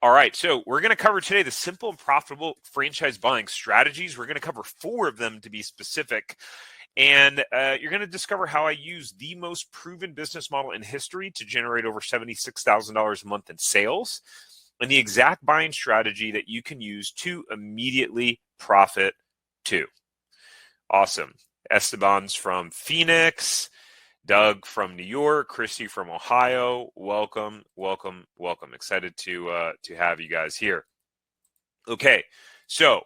All right, so we're going to cover today the simple and profitable franchise buying strategies. We're going to cover 4 of them to be specific. And you're going to discover how I use the most proven business model in history to generate over $76,000 a month in sales, and the exact buying strategy that you can use to immediately profit too. Awesome. Esteban's from Phoenix, Doug from New York, Christy from Ohio. Welcome, welcome, welcome. Excited to have you guys here. Okay, so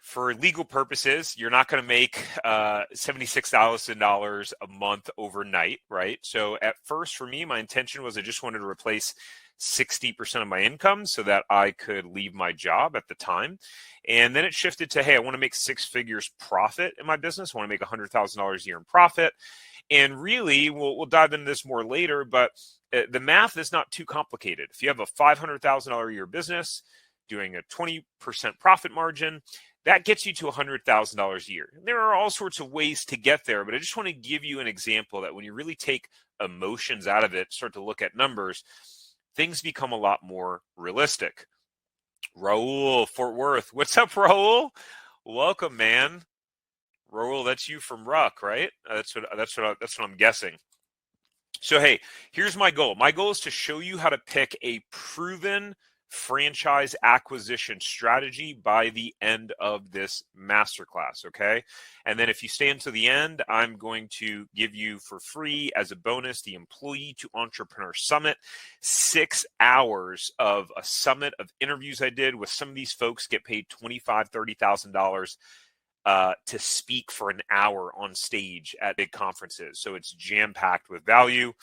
for legal purposes, you're not going to make $76,000 a month overnight, right? So at first, for me, my intention was I just wanted to replace 60% of my income so that I could leave my job at the time. And then it shifted to, hey, I want to make 6 figures profit in my business. I want to make $100,000 a year in profit. And really, we'll dive into this more later, but the math is not too complicated. If you have a $500,000 a year business doing a 20% profit margin, that gets you to $100,000 a year. There are all sorts of ways to get there, but I just want to give you an example that when you really take emotions out of it, start to look at numbers, things become a lot more realistic. Raul, Fort Worth. What's up, Raul? Welcome, man. Raul, that's you from Ruck, right? That's what I'm guessing. So, hey, here's my goal. My goal is to show you how to pick a proven franchise acquisition strategy by the end of this masterclass, okay? And then if you stay until the end, I'm going to give you for free as a bonus the Employee to Entrepreneur Summit, 6 hours of a summit of interviews I did with some of these folks get paid $25,000, $30,000 to speak for an hour on stage at big conferences. So it's jam-packed with value.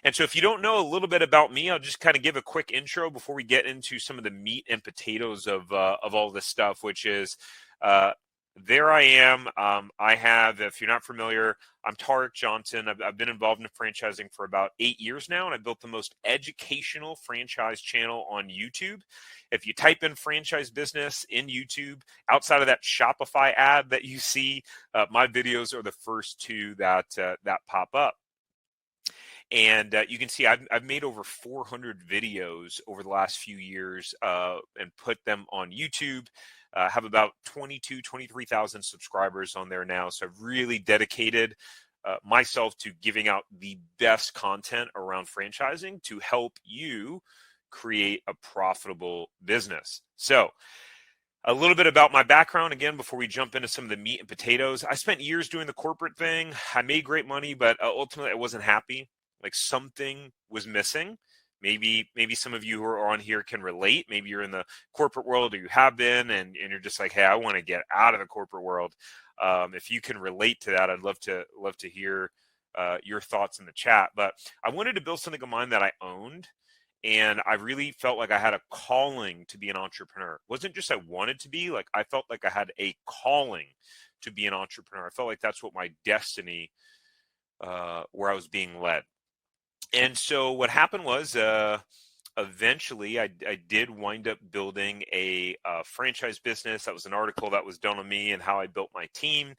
And so if you don't know a little bit about me, I'll just kind of give a quick intro before we get into some of the meat and potatoes of all this stuff, which is there I am. I have, if you're not familiar, I'm Tarek Johnson. I've been involved in franchising for about 8 years now, and I built the most educational franchise channel on YouTube. If you type in franchise business in YouTube, outside of that Shopify ad that you see, my videos are the first 2 that pop up. And you can see I've made over 400 videos over the last few years and put them on YouTube. Have about 23,000 subscribers on there now. So I've really dedicated myself to giving out the best content around franchising to help you create a profitable business. So a little bit about my background, again, before we jump into some of the meat and potatoes. I spent years doing the corporate thing. I made great money, but ultimately I wasn't happy. Like something was missing. Maybe some of you who are on here can relate. Maybe you're in the corporate world or you have been and you're just like, hey, I want to get out of the corporate world. If you can relate to that, I'd love to hear your thoughts in the chat. But I wanted to build something of mine that I owned. And I really felt like I had a calling to be an entrepreneur. It wasn't just I wanted to be, like I felt like I had a calling to be an entrepreneur. I felt like that's what my destiny, where I was being led. And so what happened was eventually I did wind up building a franchise business. That was an article that was done on me and how I built my team.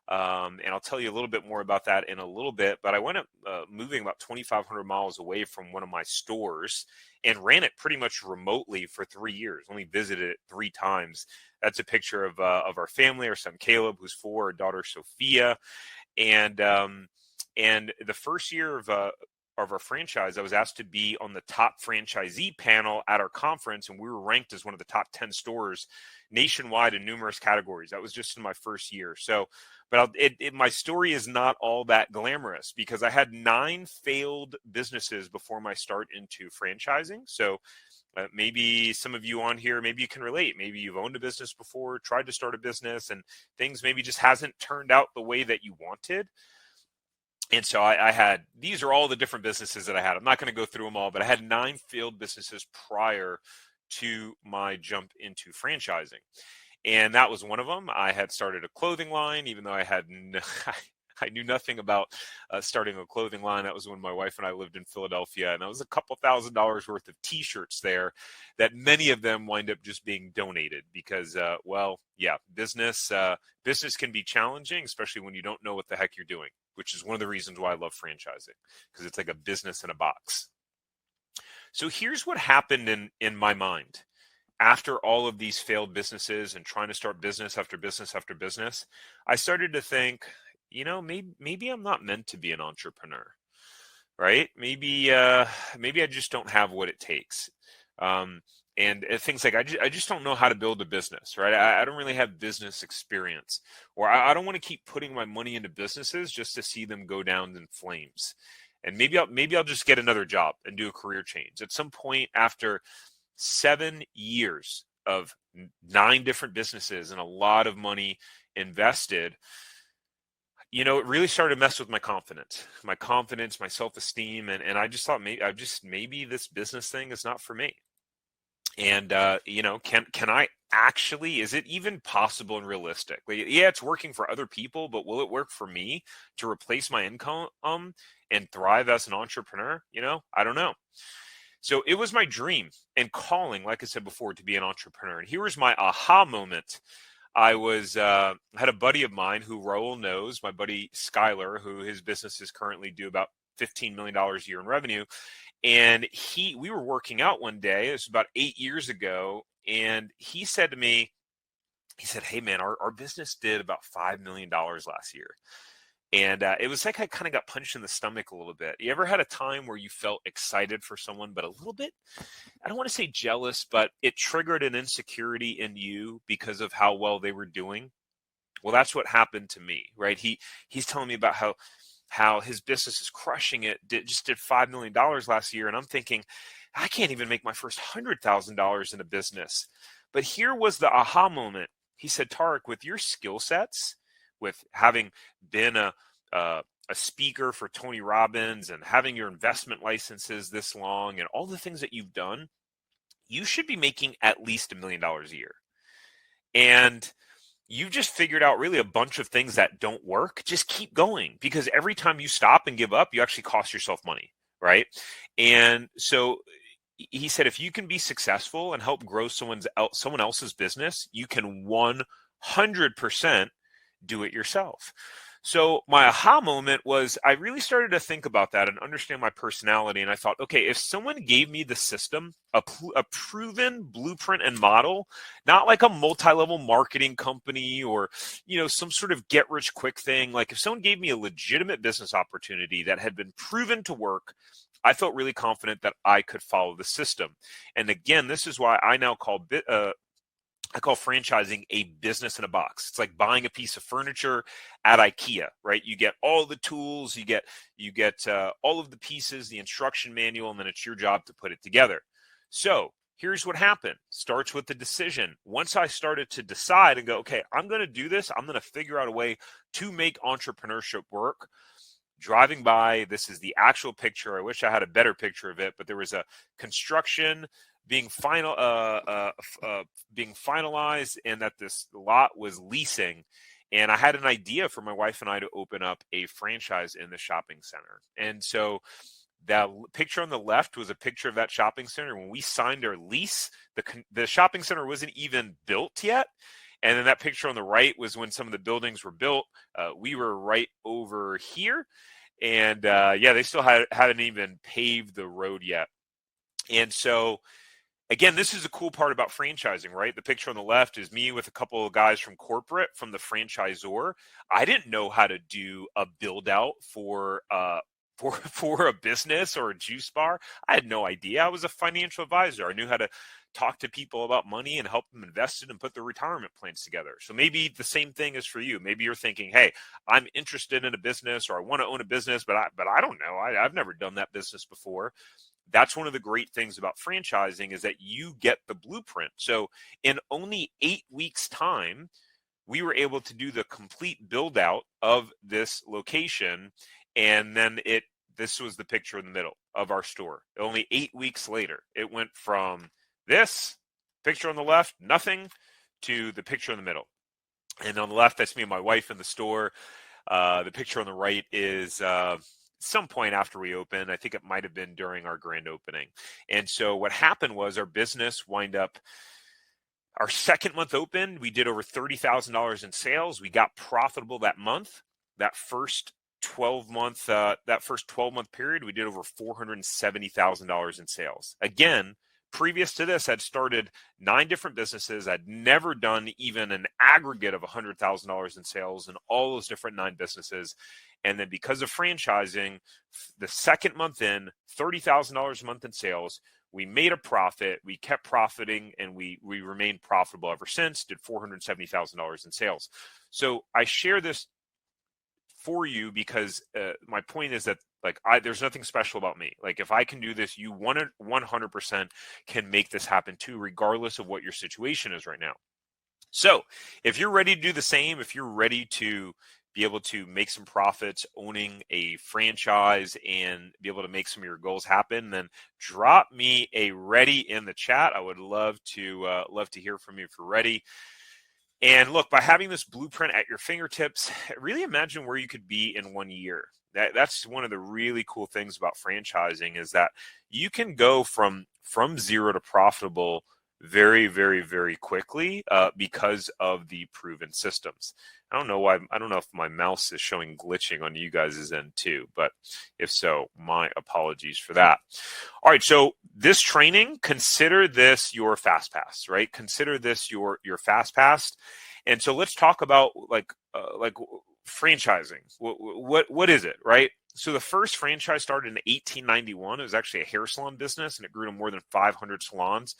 And I'll tell you a little bit more about that in a little bit. But I wound up moving about 2,500 miles away from one of my stores and ran it pretty much remotely for 3 years. Only visited it 3 times. That's a picture of our family, our son Caleb, who's 4, our daughter Sophia. And the first year of our franchise, I was asked to be on the top franchisee panel at our conference, and we were ranked as one of the top 10 stores nationwide in numerous categories. That was just in my first year. So, but my story is not all that glamorous because I had 9 failed businesses before my start into franchising. So maybe some of you on here, maybe you can relate. Maybe you've owned a business before, tried to start a business, and things maybe just hasn't turned out the way that you wanted. And so I had, these are all the different businesses that I had. I'm not going to go through them all, but I had 9 failed businesses prior to my jump into franchising. And that was one of them. I had started a clothing line, even though I knew nothing about starting a clothing line. That was when my wife and I lived in Philadelphia, and that was a couple $1,000s worth of t-shirts there that many of them wind up just being donated because, business can be challenging, especially when you don't know what the heck you're doing, which is one of the reasons why I love franchising, because it's like a business in a box. So here's what happened in my mind. After all of these failed businesses and trying to start business after business after business, I started to think, maybe I'm not meant to be an entrepreneur, right? Maybe I just don't have what it takes. Um, and things like I just don't know how to build a business, right? I don't really have business experience, or I don't want to keep putting my money into businesses just to see them go down in flames. And maybe I'll just get another job and do a career change at some point after 7 years of 9 different businesses and a lot of money invested. It really started to mess with my confidence, my self-esteem. And I just thought maybe this business thing is not for me. And, can I actually, is it even possible and realistic? Like, yeah, it's working for other people, but will it work for me to replace my income, and thrive as an entrepreneur? I don't know. So it was my dream and calling, like I said before, to be an entrepreneur. And here was my aha moment. I had a buddy of mine who Raul knows, my buddy Skylar, who his businesses currently do about $15 million a year in revenue. And we were working out one day, it was about 8 years ago. And he said to me, hey man, our business did about $5 million last year. And it was like I kind of got punched in the stomach a little bit. You ever had a time where you felt excited for someone, but a little bit, I don't want to say jealous, but it triggered an insecurity in you because of how well they were doing? Well, that's what happened to me, right? He's telling me about how his business is crushing it. Just did $5 million last year. And I'm thinking, I can't even make my first $100,000 in a business. But here was the aha moment. He said, Tarek, with your skill sets, with having been a speaker for Tony Robbins and having your investment licenses this long and all the things that you've done, you should be making at least $1 million a year. And you've just figured out really a bunch of things that don't work. Just keep going, because every time you stop and give up, you actually cost yourself money, right? And so he said, if you can be successful and help grow someone else's business, you can 100% do it yourself. So my aha moment was I really started to think about that and understand my personality. And I thought, okay, if someone gave me the system, a proven blueprint and model, not like a multi-level marketing company or, some sort of get rich quick thing. Like if someone gave me a legitimate business opportunity that had been proven to work, I felt really confident that I could follow the system. And again, this is why I now call franchising a business in a box. It's like buying a piece of furniture at IKEA, right? You get all the tools, you get all of the pieces, the instruction manual, and then it's your job to put it together. So here's what happened. Starts with the decision. Once I started to decide and go, okay, I'm going to do this. I'm going to figure out a way to make entrepreneurship work. Driving by, this is the actual picture. I wish I had a better picture of it, but there was a construction being finalized, and that this lot was leasing. And I had an idea for my wife and I to open up a franchise in the shopping center. And so that picture on the left was a picture of that shopping center. When we signed our lease, the shopping center wasn't even built yet. And then that picture on the right was when some of the buildings were built. We were right over here. And they still hadn't even paved the road yet. And so, again, this is a cool part about franchising, right? The picture on the left is me with a couple of guys from corporate, from the franchisor. I didn't know how to do a build out for a business or a juice bar. I had no idea. I was a financial advisor. I knew how to talk to people about money and help them invest it and put their retirement plans together. So maybe the same thing is for you. Maybe you're thinking, hey, I'm interested in a business, or I want to own a business, but I don't know. I've never done that business before. That's one of the great things about franchising, is that you get the blueprint. So in only 8 weeks' time, we were able to do the complete build out of this location. And then this was the picture in the middle of our store. Only 8 weeks later, it went from this picture on the left, nothing, to the picture in the middle. And on the left, that's me and my wife in the store. The picture on the right is some point after we opened. I think it might have been during our grand opening. And so what happened was our business wind up, our second month open, we did over $30,000 in sales. We got profitable that month. That first that first 12-month period, we did over $470,000 in sales. Again, previous to this, I'd started 9 different businesses. I'd never done even an aggregate of $100,000 in sales in all those different 9 businesses. And then because of franchising, the second month in, $30,000 a month in sales, we made a profit, we kept profiting, and we remained profitable ever since, did $470,000 in sales. So I share this for you because my point is that there's nothing special about me. Like if I can do this, you 100% can make this happen too, regardless of what your situation is right now. So if you're ready to do the same, if you're ready to be able to make some profits owning a franchise and be able to make some of your goals happen, then drop me a ready in the chat. I would love to hear from you if you're ready. And look, by having this blueprint at your fingertips, really imagine where you could be in 1 year. That's one of the really cool things about franchising, is that you can go from zero to profitable very, very, very quickly because of the proven systems. I don't know if my mouse is showing glitching on you guys' end too, but if so, my apologies for that. All right, so this training, consider this your fast pass, right? Consider this your fast pass. And so let's talk about like franchising. What is it, right? So the first franchise started in 1891. It was actually a hair salon business, and it grew to more than 500 salons.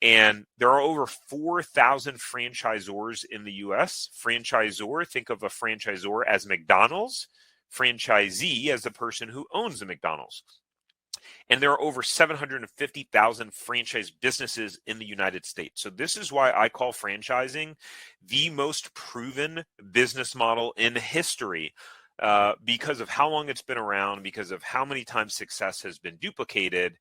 And there are over 4,000 franchisors in the U.S. Franchisor, think of a franchisor as McDonald's. Franchisee as the person who owns the McDonald's. And there are over 750,000 franchise businesses in the United States. So this is why I call franchising the most proven business model in history, because of how long it's been around, because of how many times success has been duplicated.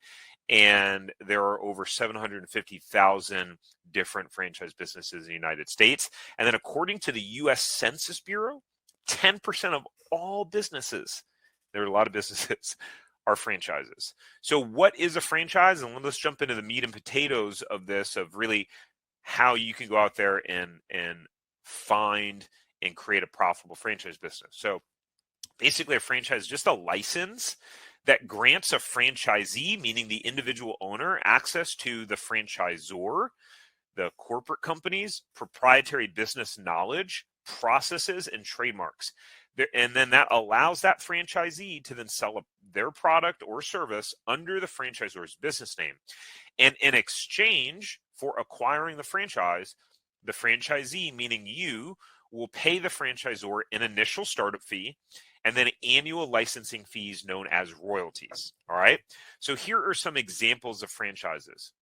And there are over 750,000 different franchise businesses in the United States. And then according to the U.S. Census Bureau, 10% of all businesses, there are a lot of businesses, are franchises. So what is a franchise? And let's jump into the meat and potatoes of this, of really how you can go out there and find and create a profitable franchise business. So basically a franchise is just a license that grants a franchisee, meaning the individual owner, access to the franchisor, the corporate company's proprietary business knowledge, processes, and trademarks. And then that allows that franchisee to then sell their product or service under the franchisor's business name. And in exchange for acquiring the franchise, the franchisee, meaning you, will pay the franchisor an initial startup fee and then annual licensing fees known as royalties. All right. So here are some examples of franchises.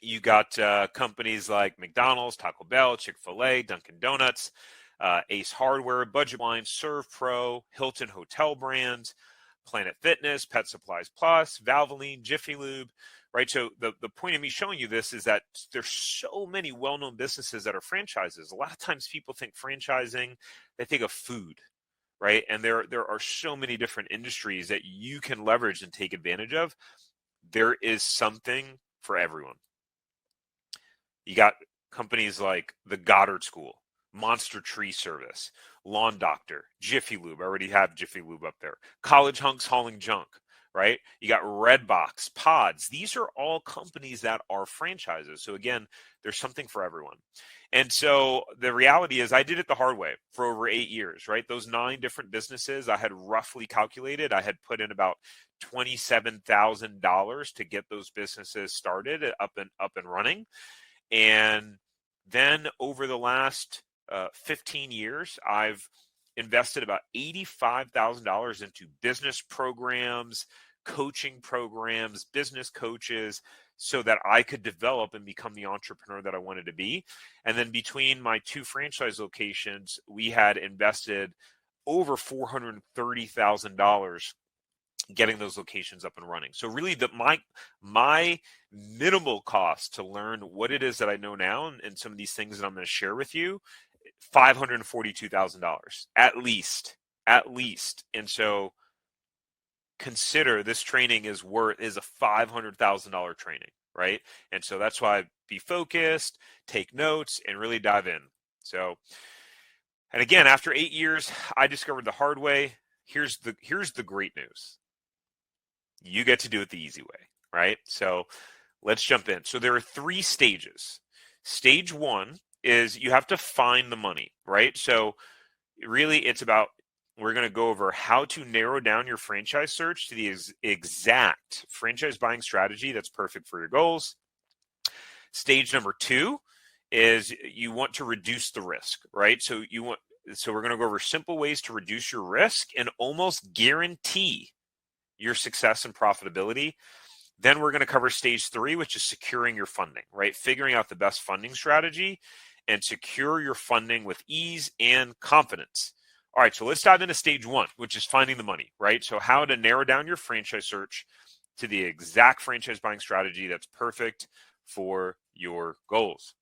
You got companies like McDonald's, Taco Bell, Chick-fil-A, Dunkin' Donuts, Ace Hardware, Budget Wine, Serve Pro, Hilton Hotel Brands, Planet Fitness, Pet Supplies Plus, Valvoline, Jiffy Lube, right? So the point of me showing you this is that there's so many well-known businesses that are franchises. A lot of times people think franchising, they think of food, right? And there are so many different industries that you can leverage and take advantage of. There is something for everyone. You got companies like the Goddard School, Monster Tree Service, Lawn Doctor, Jiffy Lube. I already have Jiffy Lube up there. College Hunks Hauling Junk, right? You got Redbox, Pods. These are all companies that are franchises. So again, there's something for everyone. And so the reality is I did it the hard way for over 8 years, right? Those 9 different businesses I had roughly calculated. I had put in about $27,000 to get those businesses started up and running. And then over the last 15 years, I've invested about $85,000 into business programs, coaching programs, business coaches, so that I could develop and become the entrepreneur that I wanted to be. And then between my 2 franchise locations, we had invested over $430,000 getting those locations up and running. So really my minimal cost to learn what it is that I know now and some of these things that I'm going to share with you, $542,000 at least. And so consider this training is a $500,000 training, right? And so that's why be focused, take notes, and really dive in. So, and again, after 8 years, I discovered the hard way, here's the great news. You get to do it the easy way, right? So let's jump in. So there are 3 stages. Stage 1 is you have to find the money, right? So really it's about, we're going to go over how to narrow down your franchise search to the exact franchise buying strategy that's perfect for your goals. Stage number 2 is you want to reduce the risk, right? So we're going to go over simple ways to reduce your risk and almost guarantee your success and profitability. Then we're going to cover stage 3, which is securing your funding, right? Figuring out the best funding strategy and secure your funding with ease and confidence. All right, so let's dive into stage 1, which is finding the money, right? So how to narrow down your franchise search to the exact franchise buying strategy that's perfect for your goals.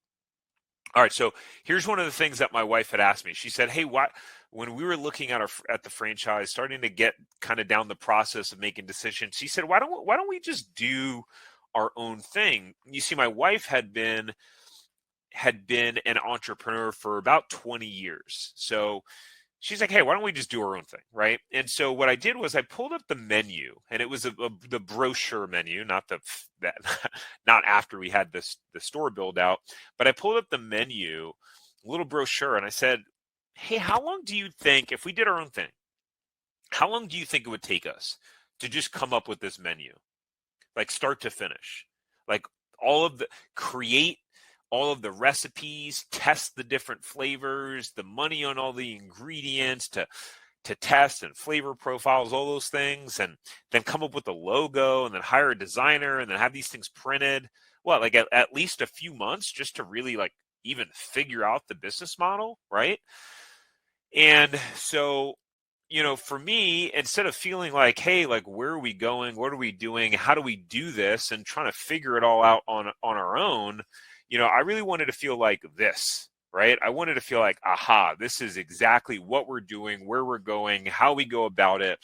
All right, so here's one of the things that my wife had asked me. She said, hey, when we were looking at the franchise, starting to get kind of down the process of making decisions, she said, why don't we just do our own thing? You see, my wife had been an entrepreneur for about 20 years. So she's like, hey, why don't we just do our own thing, right? And so what I did was I pulled up the menu, and it was the brochure menu, not after we had the store build out, but I pulled up the menu, little brochure, and I said, hey, how long do you think, if we did our own thing, how long do you think it would take us to just come up with this menu, like start to finish, like create all of the recipes, test the different flavors, the money on all the ingredients to test and flavor profiles, all those things, and then come up with a logo and then hire a designer and then have these things printed. Well, like at least a few months just to really like even figure out the business model, right? And so, for me, instead of feeling like, hey, like, where are we going? What are we doing? How do we do this? And trying to figure it all out on our own, I really wanted to feel like this, right? I wanted to feel like, aha, this is exactly what we're doing, where we're going, how we go about it.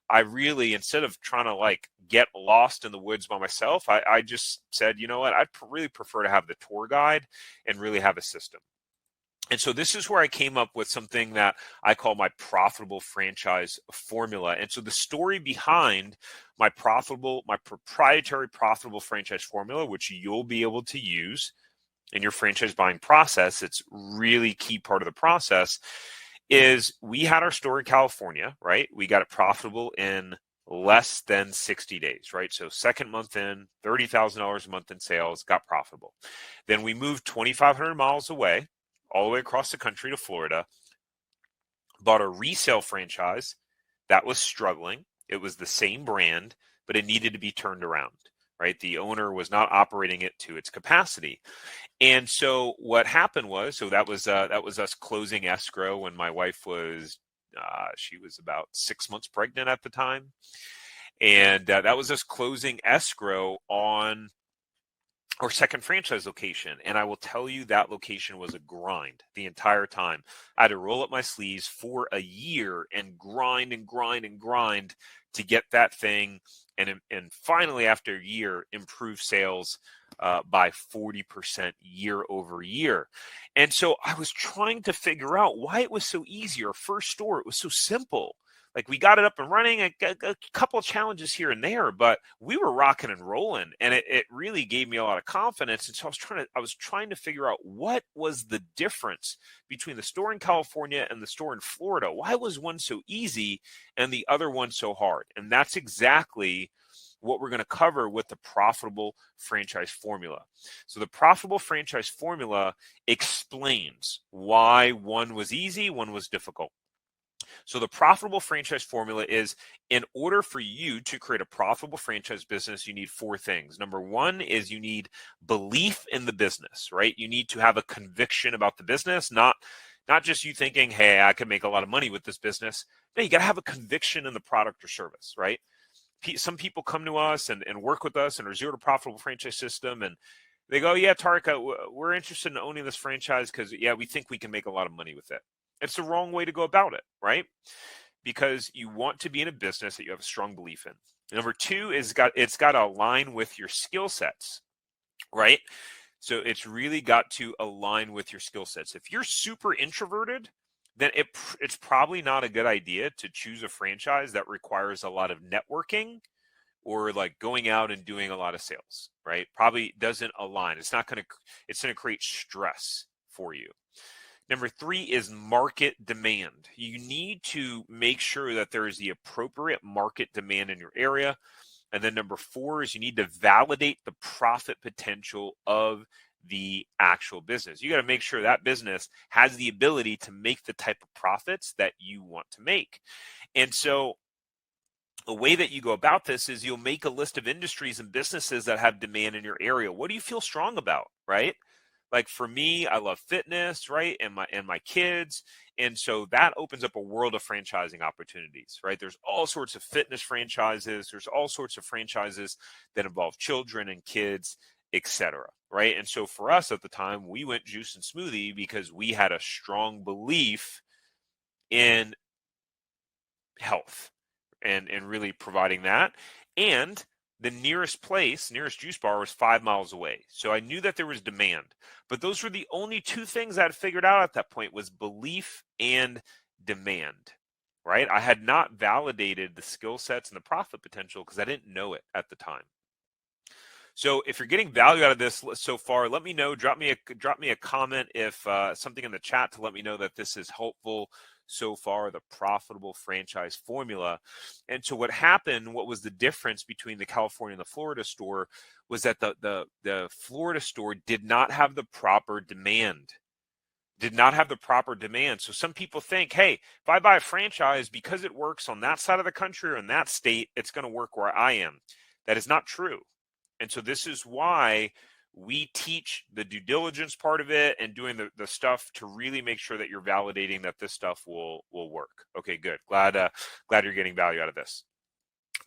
I really, instead of trying to like get lost in the woods by myself, I just said, you know what, I'd really prefer to have the tour guide and really have a system. And so this is where I came up with something that I call my profitable franchise formula. And so the story behind my proprietary profitable franchise formula, which you'll be able to use in your franchise buying process, it's really key part of the process, is we had our store in California, right? We got it profitable in less than 60 days, right? So second month in, $30,000 a month in sales, got profitable. Then we moved 2,500 miles away, all the way across the country to Florida, bought a resale franchise that was struggling. It was the same brand, but it needed to be turned around, right? The owner was not operating it to its capacity. And so what happened was, so that was us closing escrow when my wife was, she was about 6 months pregnant at the time. And that was us closing escrow on our second franchise location. And I will tell you that location was a grind the entire time. I had to roll up my sleeves for a year and grind to get that thing. And finally, after a year, improve sales by 40% year over year. And so I was trying to figure out why it was so easy. Our first store, it was so simple. Like we got it up and running, a couple of challenges here and there, but we were rocking and rolling, and it really gave me a lot of confidence. And so I was trying to figure out what was the difference between the store in California and the store in Florida. Why was one so easy and the other one so hard? And that's exactly what we're going to cover with the profitable franchise formula. So the profitable franchise formula explains why one was easy, one was difficult. So the profitable franchise formula is, in order for you to create a profitable franchise business, you need 4 things. Number 1 is you need belief in the business, right? You need to have a conviction about the business, not just you thinking, hey, I can make a lot of money with this business. No, you got to have a conviction in the product or service, right? Some people come to us and work with us in our zero to profitable franchise system, and they go, yeah, Tarika, we're interested in owning this franchise because, yeah, we think we can make a lot of money with it. It's the wrong way to go about it, right? Because you want to be in a business that you have a strong belief in. Number 2 is it's got to align with your skill sets, right? So it's really got to align with your skill sets. If you're super introverted, then it's probably not a good idea to choose a franchise that requires a lot of networking or like going out and doing a lot of sales, right? Probably doesn't align. It's going to create stress for you. Number 3 is market demand. You need to make sure that there is the appropriate market demand in your area. And then number 4 is you need to validate the profit potential of the actual business. You got to make sure that business has the ability to make the type of profits that you want to make. And so a way that you go about this is you'll make a list of industries and businesses that have demand in your area. What do you feel strong about, right? Like for me, I love fitness, right? And my kids. And so that opens up a world of franchising opportunities, right? There's all sorts of fitness franchises. There's all sorts of franchises that involve children and kids, etc. Right? And so for us at the time, we went juice and smoothie because we had a strong belief in health and really providing that. And the nearest juice bar was 5 miles away. So I knew that there was demand. But those were the only 2 things I had figured out at that point was belief and demand, right? I had not validated the skill sets and the profit potential because I didn't know it at the time. So if you're getting value out of this so far, let me know. Drop me a comment if something in the chat to let me know that this is helpful so far, the profitable franchise formula. And so what happened, what was the difference between the California and the Florida store was that the Florida store did not have the proper demand. So some people think, hey, if I buy a franchise because it works on that side of the country or in that state, it's going to work where I am. That is not true. And so this is why we teach the due diligence part of it and doing the stuff to really make sure that you're validating that this stuff will work. Okay, good. Glad you're getting value out of this.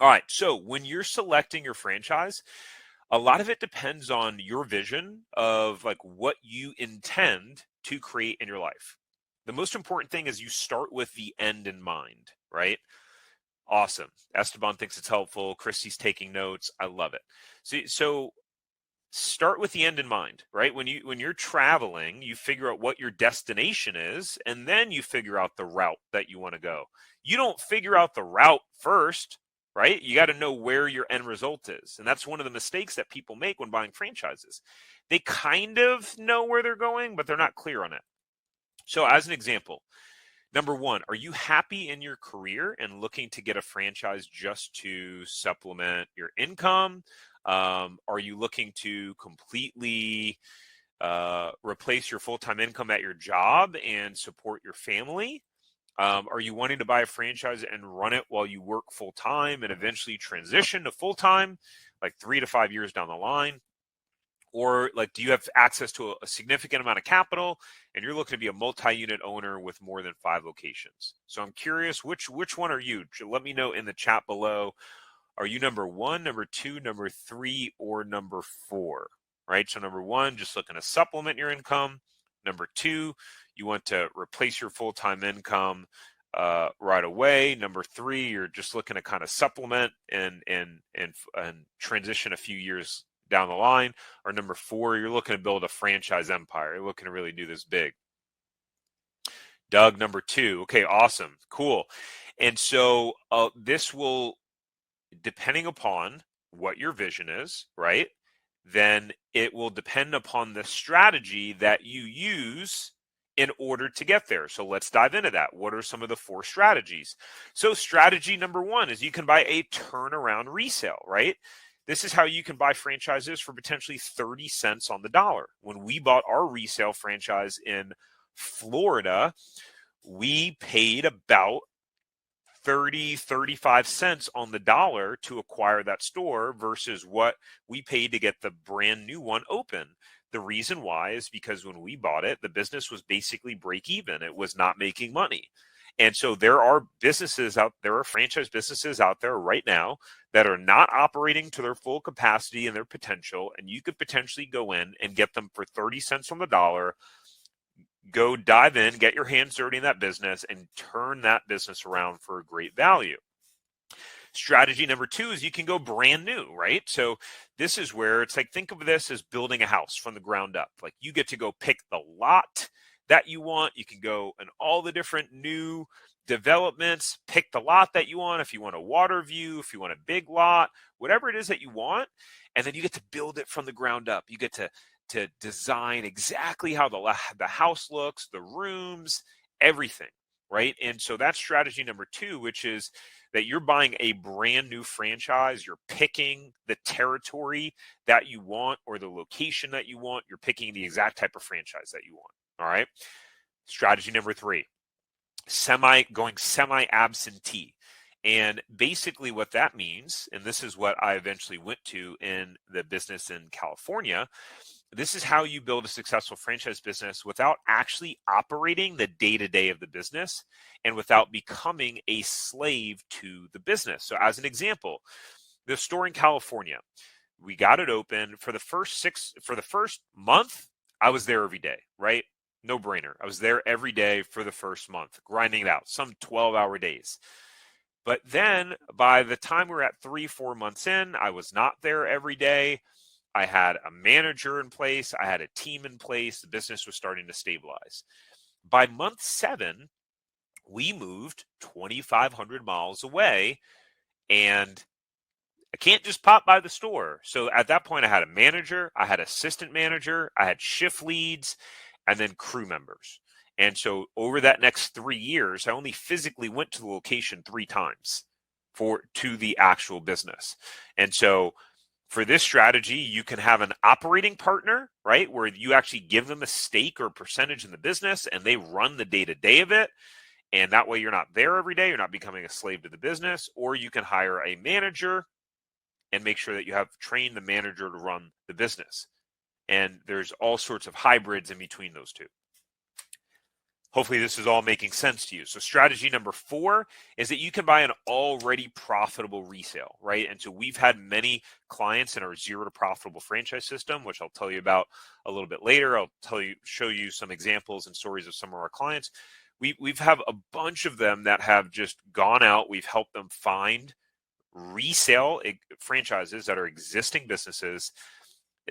All right. So when you're selecting your franchise, a lot of it depends on your vision of like what you intend to create in your life. The most important thing is you start with the end in mind, right? Awesome. Esteban thinks it's helpful. Christy's taking notes. I love it. So start with the end in mind, right? When you're traveling, you figure out what your destination is, and then you figure out the route that you want to go. You don't figure out the route first, right? You got to know where your end result is. And that's one of the mistakes that people make when buying franchises. They kind of know where they're going, but they're not clear on it. So as an example, number 1, are you happy in your career and looking to get a franchise just to supplement your income? Are you looking to completely replace your full-time income at your job and support your family? Are you wanting to buy a franchise and run it while you work full-time and eventually transition to full-time, like 3 to 5 years down the line? Or like, do you have access to a significant amount of capital and you're looking to be a multi-unit owner with more than 5 locations? So I'm curious, which one are you? Let me know in the chat below. Are you number 1, number 2, number 3, or number 4? Right? So number 1, just looking to supplement your income. Number 2, you want to replace your full-time income right away. Number 3, you're just looking to kind of supplement and transition a few years down the line. Or number 4, you're looking to build a franchise empire. You're looking to really do this big. Doug, number 2. Okay, awesome. Cool. And so this will, depending upon what your vision is, right? Then it will depend upon the strategy that you use in order to get there. So let's dive into that. What are some of the 4 strategies? So strategy number 1 is you can buy a turnaround resale, right? This is how you can buy franchises for potentially 30 cents on the dollar. When we bought our resale franchise in Florida, we paid about 35 cents on the dollar to acquire that store versus what we paid to get the brand new one open. The reason why is because when we bought it, the business was basically break even. It was not making money. And so there are franchise businesses out there right now that are not operating to their full capacity and their potential. And you could potentially go in and get them for 30 cents on the dollar. Go dive in, get your hands dirty in that business, and turn that business around for a great value. Strategy number 2 is you can go brand new, right? So this is where it's like, think of this as building a house from the ground up. Like you get to go pick the lot that you want. You can go in all the different new developments, pick the lot that you want. If you want a water view, if you want a big lot, whatever it is that you want. And then you get to build it from the ground up. You get to design exactly how the house looks, the rooms, everything, right? And so that's strategy number 2, which is that you're buying a brand new franchise. You're picking the territory that you want or the location that you want. You're picking the exact type of franchise that you want. All right. Strategy number 3, going semi-absentee. And basically what that means, and this is what I eventually went to in the business in California, this is how you build a successful franchise business without actually operating the day-to-day of the business and without becoming a slave to the business. So as an example, the store in California, we got it open for the first month. I was there every day, right? No brainer. I was there every day for the first month, grinding it out, some 12-hour days. But then by the time we were at 3-4 months in, I was not there every day. I had a manager in place. I had a team in place. The business was starting to stabilize. By month 7, we moved 2,500 miles away, and I can't just pop by the store. So at that point, I had a manager, I had assistant manager, I had shift leads, and then crew members. And so over that next 3 years, I only physically went to the location 3 times to the actual business. And so for this strategy, you can have an operating partner, right, where you actually give them a stake or a percentage in the business and they run the day-to-day of it. And that way you're not there every day. You're not becoming a slave to the business. Or you can hire a manager and make sure that you have trained the manager to run the business. And there's all sorts of hybrids in between those two. Hopefully this is all making sense to you. So strategy number 4 is that you can buy an already profitable resale, right? And so we've had many clients in our zero to profitable franchise system, which I'll tell you about a little bit later. I'll show you some examples and stories of some of our clients. We've have a bunch of them that have just gone out. We've helped them find resale franchises that are existing businesses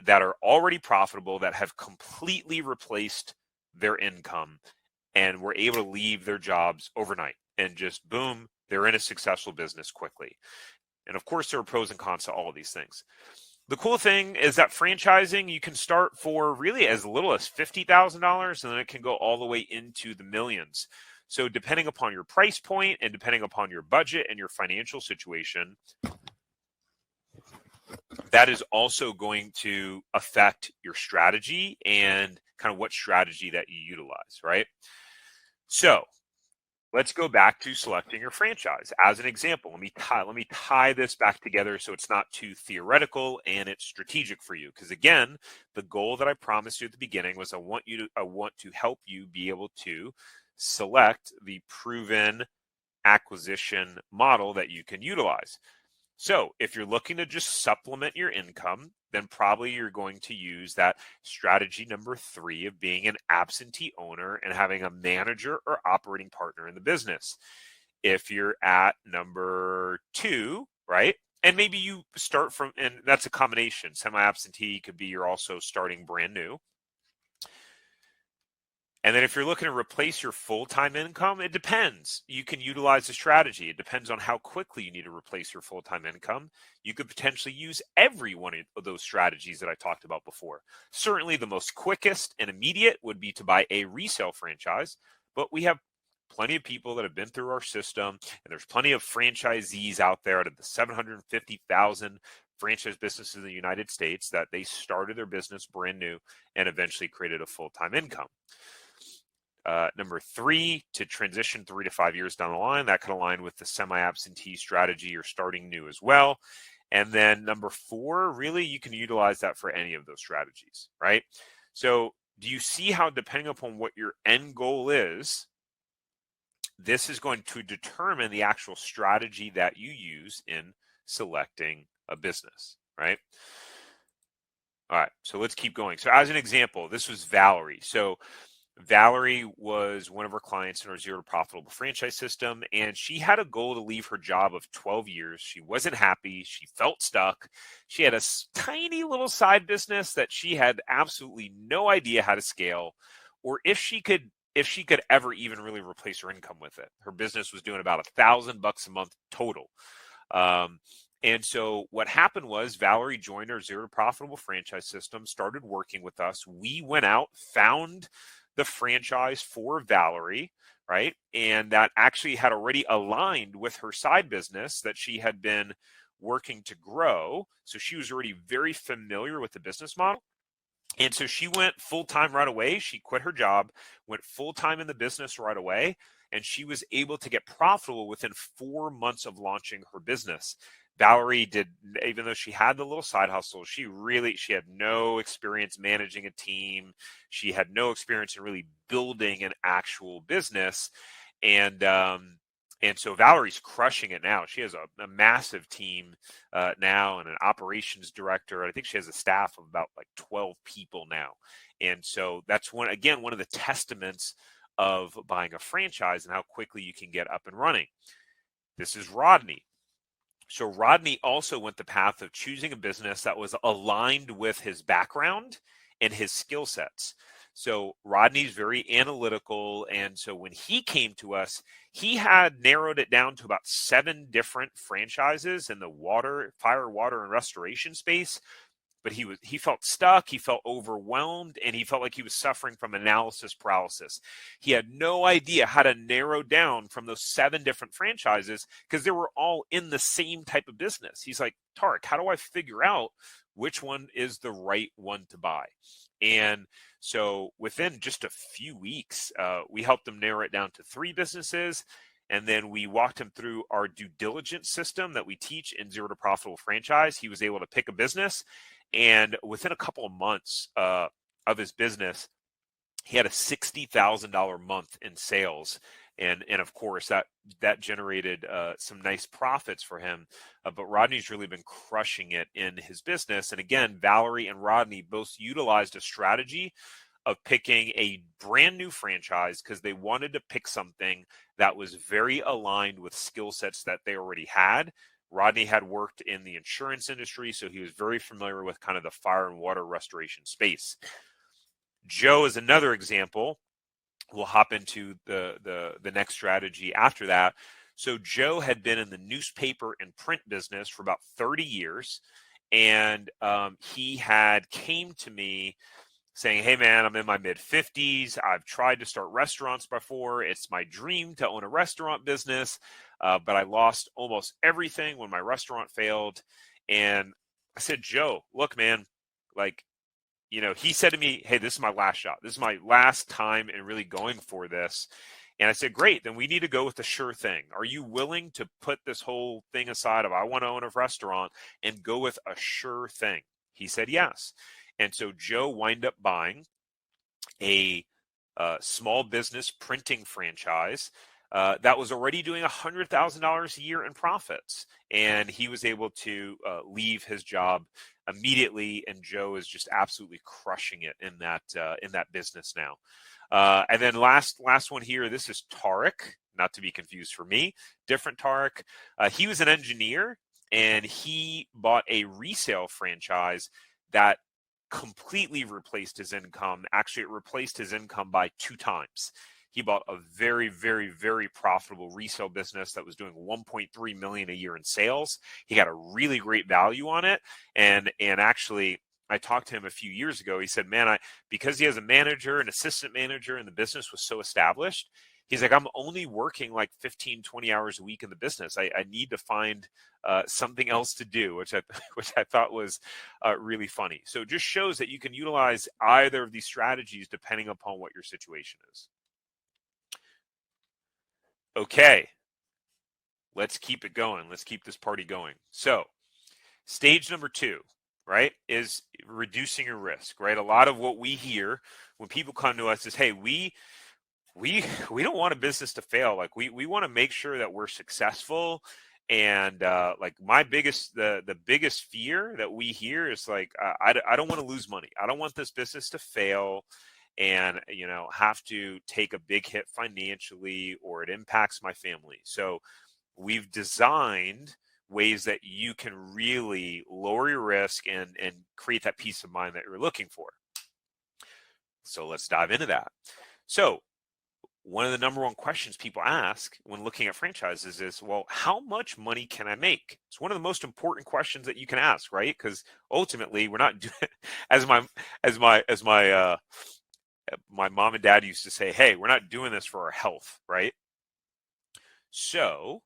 that are already profitable, that have completely replaced their income, and were able to leave their jobs overnight and just boom, they're in a successful business quickly. And of course, there are pros and cons to all of these things. The cool thing is that franchising, you can start for really as little as $50,000, and then it can go all the way into the millions. So depending upon your price point and depending upon your budget and your financial situation, that is also going to affect your strategy and kind of what strategy that you utilize, right? So let's go back to selecting your franchise. As an example, let me tie this back together so it's not too theoretical and it's strategic for you. Because again, the goal that I promised you at the beginning was I want to help you be able to select the proven acquisition model that you can utilize. So if you're looking to just supplement your income, then probably you're going to use that strategy number 3 of being an absentee owner and having a manager or operating partner in the business. If you're at number 2, right? And maybe you start from, and that's a combination. Semi-absentee could be you're also starting brand new. And then if you're looking to replace your full-time income, it depends. You can utilize the strategy. It depends on how quickly you need to replace your full-time income. You could potentially use every one of those strategies that I talked about before. Certainly the most quickest and immediate would be to buy a resale franchise, but we have plenty of people that have been through our system, and there's plenty of franchisees out there out of the 750,000 franchise businesses in the United States that they started their business brand new and eventually created a full-time income. Number 3, to transition 3 to 5 years down the line, that could align with the semi-absentee strategy or starting new as well. And then number 4, really, you can utilize that for any of those strategies, right? So do you see how, depending upon what your end goal is, this is going to determine the actual strategy that you use in selecting a business, right? All right, so let's keep going. So as an example, this was Valerie. So Valerie was one of our clients in our zero to profitable franchise system, and she had a goal to leave her job of 12 years. She wasn't happy. She felt stuck. She had a tiny little side business that she had absolutely no idea how to scale. or if she could ever even really replace her income with it. Her business was doing about $1,000 a month total. And so what happened was Valerie joined our Zero to Profitable franchise system, started working with us. We went out, found the franchise for Valerie, right? And that actually had already aligned with her side business that she had been working to grow. So she was already very familiar with the business model. And so she went full-time right away. She quit her job, went full-time in the business right away, and she was able to get profitable within 4 months of launching her business. Valerie did, even though she had the little side hustle, she had no experience managing a team. She had no experience in really building an actual business. And so Valerie's crushing it now. She has a massive team now and an operations director. I think she has a staff of about like 12 people now. And so that's one of the testaments of buying a franchise and how quickly you can get up and running. This is Rodney. So Rodney also went the path of choosing a business that was aligned with his background and his skill sets. So Rodney's very analytical. And so when he came to us, he had narrowed it down to about 7 different franchises in the fire, water, and restoration space. But he felt stuck, he felt overwhelmed, and he felt like he was suffering from analysis paralysis. He had no idea how to narrow down from those 7 different franchises because they were all in the same type of business. He's like, Tarek, how do I figure out which one is the right one to buy? And so within just a few weeks, we helped him narrow it down to 3 businesses. And then we walked him through our due diligence system that we teach in Zero to Profitable Franchise. He was able to pick a business. And within a couple of months of his business, he had a $60,000 month in sales. And of course, that generated some nice profits for him. But Rodney's really been crushing it in his business. And again, Valerie and Rodney both utilized a strategy of picking a brand new franchise because they wanted to pick something that was very aligned with skill sets that they already had. Rodney had worked in the insurance industry, so he was very familiar with kind of the fire and water restoration space. Joe is another example. We'll hop into the next strategy after that. So Joe had been in the newspaper and print business for about 30 years, and he had came to me saying, hey, man, I'm in my mid-50s. I've tried to start restaurants before. It's my dream to own a restaurant business, but I lost almost everything when my restaurant failed. And I said, Joe, look, man, he said to me, hey, this is my last shot. This is my last time in really going for this. And I said, great, then we need to go with the sure thing. Are you willing to put this whole thing aside of I want to own a restaurant and go with a sure thing? He said, yes. And so Joe wound up buying a small business printing franchise that was already doing $100,000 a year in profits. And he was able to leave his job immediately. And Joe is just absolutely crushing it in that business now. And then last one here, this is Tarek, not to be confused for me, different Tarek. He was an engineer and he bought a resale franchise that completely replaced his income. Actually, it replaced his income by 2 times. He bought a very, very, very profitable resale business that was doing $1.3 million a year in sales. He got a really great value on it. And actually, I talked to him a few years ago. He said, man, because he has a manager, an assistant manager, and the business was so established, he's like, I'm only working like 15, 20 hours a week in the business. I need to find something else to do, which I thought was really funny. So it just shows that you can utilize either of these strategies depending upon what your situation is. Okay, let's keep it going. Let's keep this party going. So stage number 2, right, is reducing your risk, right? A lot of what we hear when people come to us is, hey, we don't want a business to fail. Like we want to make sure that we're successful. And like the biggest fear that we hear is like, I don't want to lose money. I don't want this business to fail and, have to take a big hit financially or it impacts my family. So we've designed ways that you can really lower your risk and create that peace of mind that you're looking for. So let's dive into that. So one of the number one questions people ask when looking at franchises is, well, how much money can I make? It's one of the most important questions that you can ask, right? Because ultimately we're not doing as my mom and dad used to say, hey, we're not doing this for our health, right? So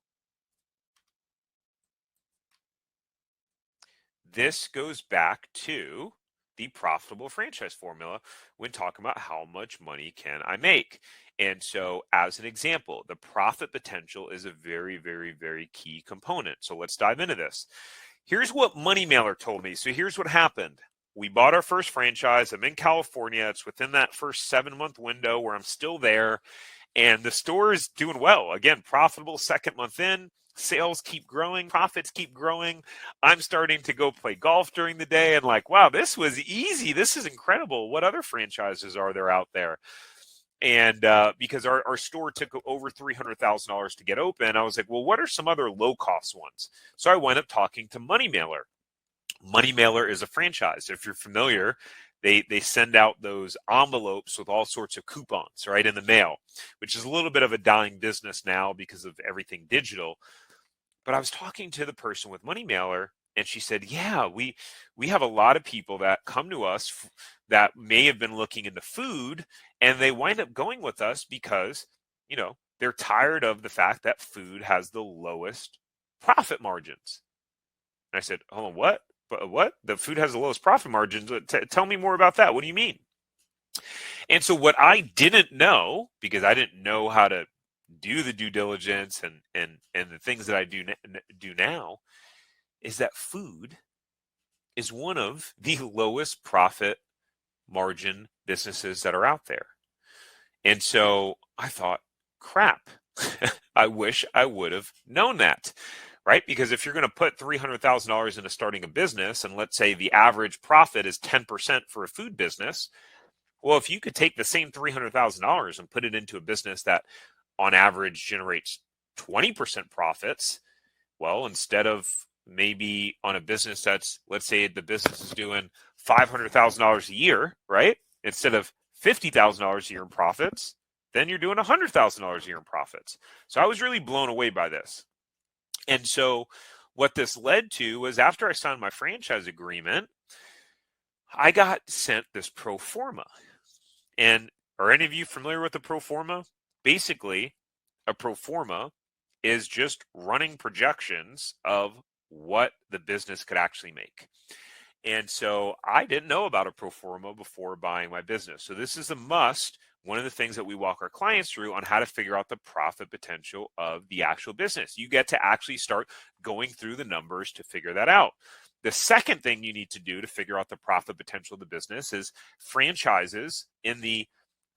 this goes back to the profitable franchise formula when talking about how much money can I make. And so as an example, the profit potential is a very, very, very key component. So let's dive into this. Here's what Money Mailer told me. So here's what happened. We bought our first franchise. I'm in California. It's within that first 7-month window where I'm still there. And the store is doing well. Again, profitable second month in. Sales keep growing, profits keep growing. I'm starting to go play golf during the day and like, wow, this was easy. This is incredible. What other franchises are there out there? And because our store took over $300,000 to get open, I was like, well, what are some other low-cost ones? So I went up talking to Money Mailer. Money Mailer is a franchise. If you're familiar, they send out those envelopes with all sorts of coupons, right, in the mail, which is a little bit of a dying business now because of everything digital. But I was talking to the person with Money Mailer, and she said, yeah, we have a lot of people that come to us that may have been looking into food, and they wind up going with us because, they're tired of the fact that food has the lowest profit margins. And I said, hold on, what? But what? The food has the lowest profit margins? Tell me more about that. What do you mean? And so what I didn't know, because I didn't know how to do the due diligence and the things that I do now, is that food is one of the lowest profit margin businesses that are out there. And so I thought, crap, I wish I would have known that, right? Because if you're going to put $300,000 into starting a business, and let's say the average profit is 10% for a food business, well, if you could take the same $300,000 and put it into a business that on average generates 20% profits, well, instead of maybe on a business that's, let's say the business is doing $500,000 a year, right? Instead of $50,000 a year in profits, then you're doing $100,000 a year in profits. So I was really blown away by this. And so what this led to was after I signed my franchise agreement, I got sent this pro forma. And are any of you familiar with the pro forma? Basically, a pro forma is just running projections of what the business could actually make. And so I didn't know about a pro forma before buying my business. So this is a must. One of the things that we walk our clients through on how to figure out the profit potential of the actual business. You get to actually start going through the numbers to figure that out. The second thing you need to do to figure out the profit potential of the business is franchises in the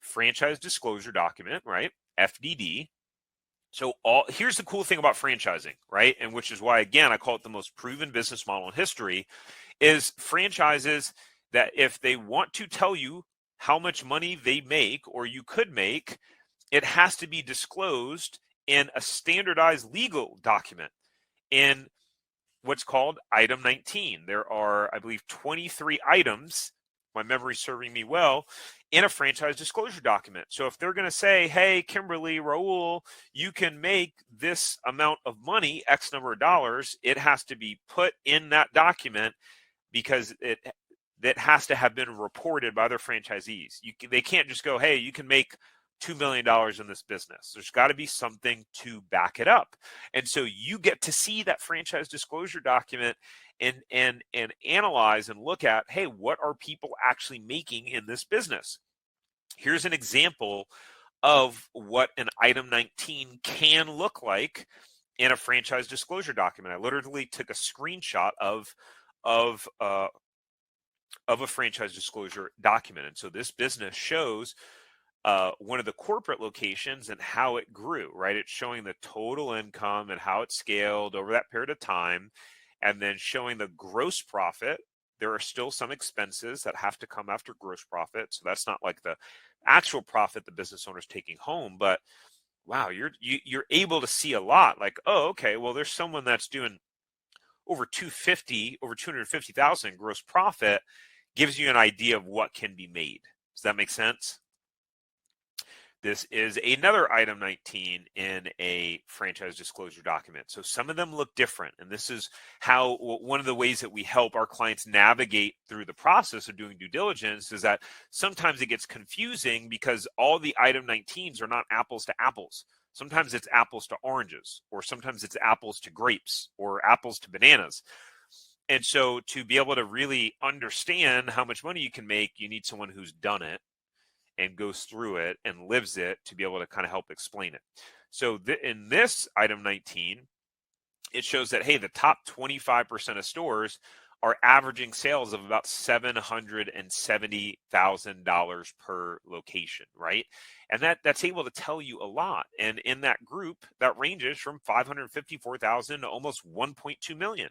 franchise disclosure document, right? FDD. So here's the cool thing about franchising, right? And which is why, again, I call it the most proven business model in history, is franchises that if they want to tell you how much money they make or you could make, it has to be disclosed in a standardized legal document in what's called Item 19. There are, I believe, 23 items, my memory serving me well, in a franchise disclosure document. So if they're going to say, hey, Kimberly, Raul, you can make this amount of money, X number of dollars, it has to be put in that document because that has to have been reported by their franchisees. They can't just go, hey, you can make $2 million in this business. There's got to be something to back it up. And so you get to see that franchise disclosure document and analyze and look at, hey, what are people actually making in this business? Here's an example of what an Item 19 can look like in a franchise disclosure document. I literally took a screenshot of a franchise disclosure document. And so this business shows one of the corporate locations and how it grew, right? It's showing the total income and how it scaled over that period of time, and then showing the gross profit. There are still some expenses that have to come after gross profit. So that's not like the actual profit the business owner is taking home, but wow, you're able to see a lot like, oh, okay, well, there's someone that's doing over 250,000 gross profit, gives you an idea of what can be made. Does that make sense? This is another item 19 in a franchise disclosure document. So some of them look different. And this is how one of the ways that we help our clients navigate through the process of doing due diligence is that sometimes it gets confusing because all the item 19s are not apples to apples. Sometimes it's apples to oranges, or sometimes it's apples to grapes, or apples to bananas. And so to be able to really understand how much money you can make, you need someone who's done it and goes through it and lives it to be able to kind of help explain it. So in this item 19, it shows that, hey, the top 25% of stores are averaging sales of about $770,000 per location, right? And that's able to tell you a lot. And in that group, that ranges from $554,000 to almost $1.2 million.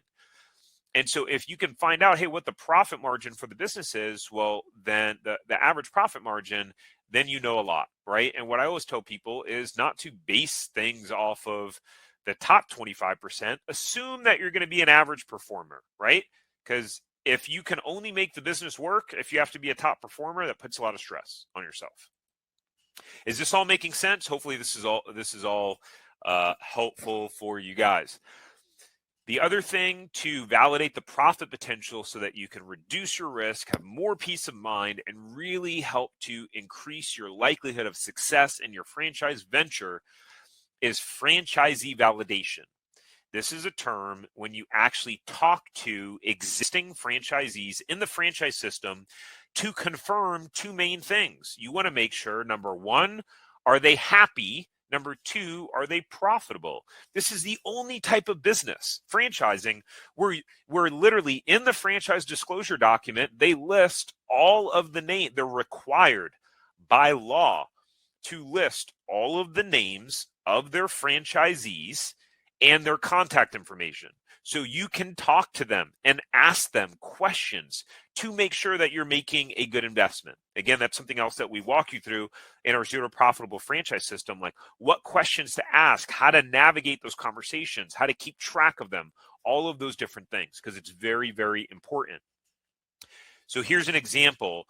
And so if you can find out, hey, what the profit margin for the business is, well, then the average profit margin, then you know a lot, right? And what I always tell people is not to base things off of the top 25%. Assume that you're going to be an average performer, right? Because if you can only make the business work, if you have to be a top performer, that puts a lot of stress on yourself. Is this all making sense? Hopefully this is all helpful for you guys. The other thing to validate the profit potential so that you can reduce your risk, have more peace of mind, and really help to increase your likelihood of success in your franchise venture is franchisee validation. This is a term when you actually talk to existing franchisees in the franchise system to confirm two main things. You want to make sure, number one, are they happy? Number two, are they profitable? This is the only type of business, franchising, where literally in the franchise disclosure document, they list all of the names. They're required by law to list all of the names of their franchisees and their contact information. So you can talk to them and ask them questions to make sure that you're making a good investment. Again, that's something else that we walk you through in our Zero Profitable Franchise System, like what questions to ask, how to navigate those conversations, how to keep track of them, all of those different things, because it's very, very important. So here's an example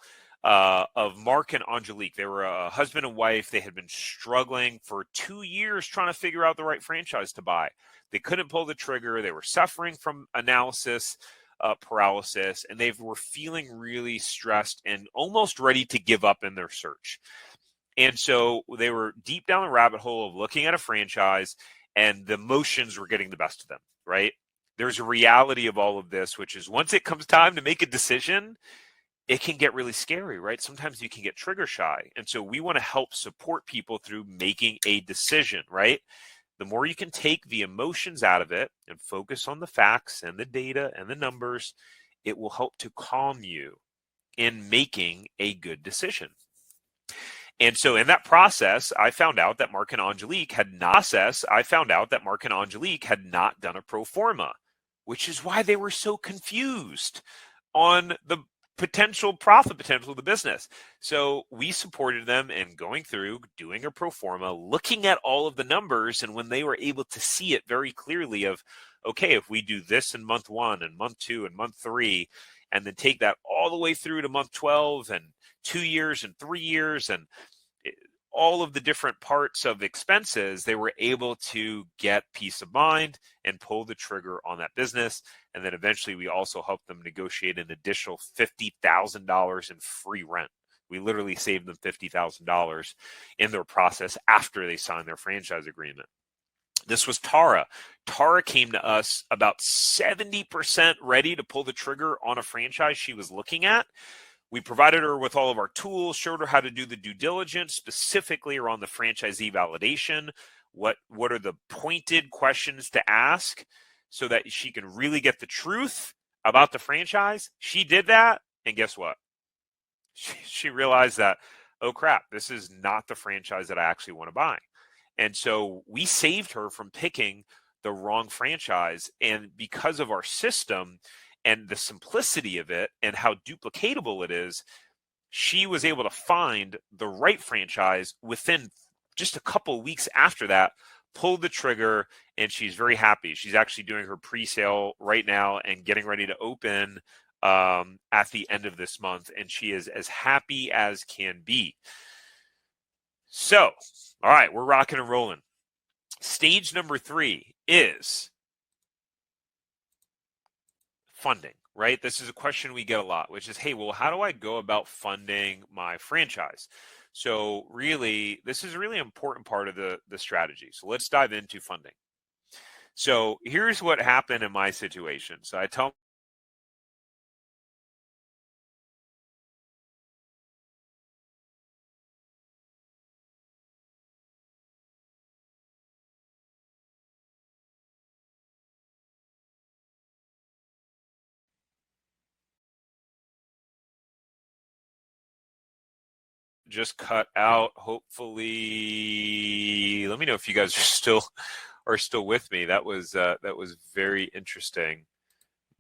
of Mark and Angelique. They were a husband and wife. They had been struggling for 2 years trying to figure out the right franchise to buy. They couldn't pull the trigger. They were suffering from analysis paralysis, and they were feeling really stressed and almost ready to give up in their search. And so they were deep down the rabbit hole of looking at a franchise, and the emotions were getting the best of them, right? There's a reality of all of this, which is once it comes time to make a decision, it can get really scary, right? Sometimes you can get trigger shy. And so we want to help support people through making a decision, right? The more you can take the emotions out of it and focus on the facts and the data and the numbers, it will help to calm you in making a good decision. And so in that process, I found out that Mark and Angelique had not done a pro forma, which is why they were so confused on the profit potential of the business. So we supported them in going through, doing a pro forma, looking at all of the numbers. And when they were able to see it very clearly of, okay, if we do this in month 1 and month 2 and month 3, and then take that all the way through to month 12 and 2 years and 3 years and all of the different parts of expenses, they were able to get peace of mind and pull the trigger on that business. And then eventually we also helped them negotiate an additional $50,000 in free rent. We literally saved them $50,000 in their process after they signed their franchise agreement. This was Tara. Tara came to us about 70% ready to pull the trigger on a franchise she was looking at. We provided her with all of our tools, showed her how to do the due diligence, specifically around the franchisee validation. What are the pointed questions to ask so that she can really get the truth about the franchise? She did that, and guess what? She realized that, oh crap, this is not the franchise that I actually want to buy. And so we saved her from picking the wrong franchise. And because of our system and the simplicity of it and how duplicatable it is, she was able to find the right franchise within just a couple of weeks after that, pulled the trigger, and she's very happy. She's actually doing her pre-sale right now and getting ready to open at the end of this month, and she is as happy as can be. So, all right, we're rocking and rolling. Stage number 3 is funding, right? This is a question we get a lot, which is, hey, well, how do I go about funding my franchise? So really, this is a really important part of the strategy. So let's dive into funding. So here's what happened in my situation. So I tell just cut out. Hopefully, let me know if you guys are still with me. That was very interesting.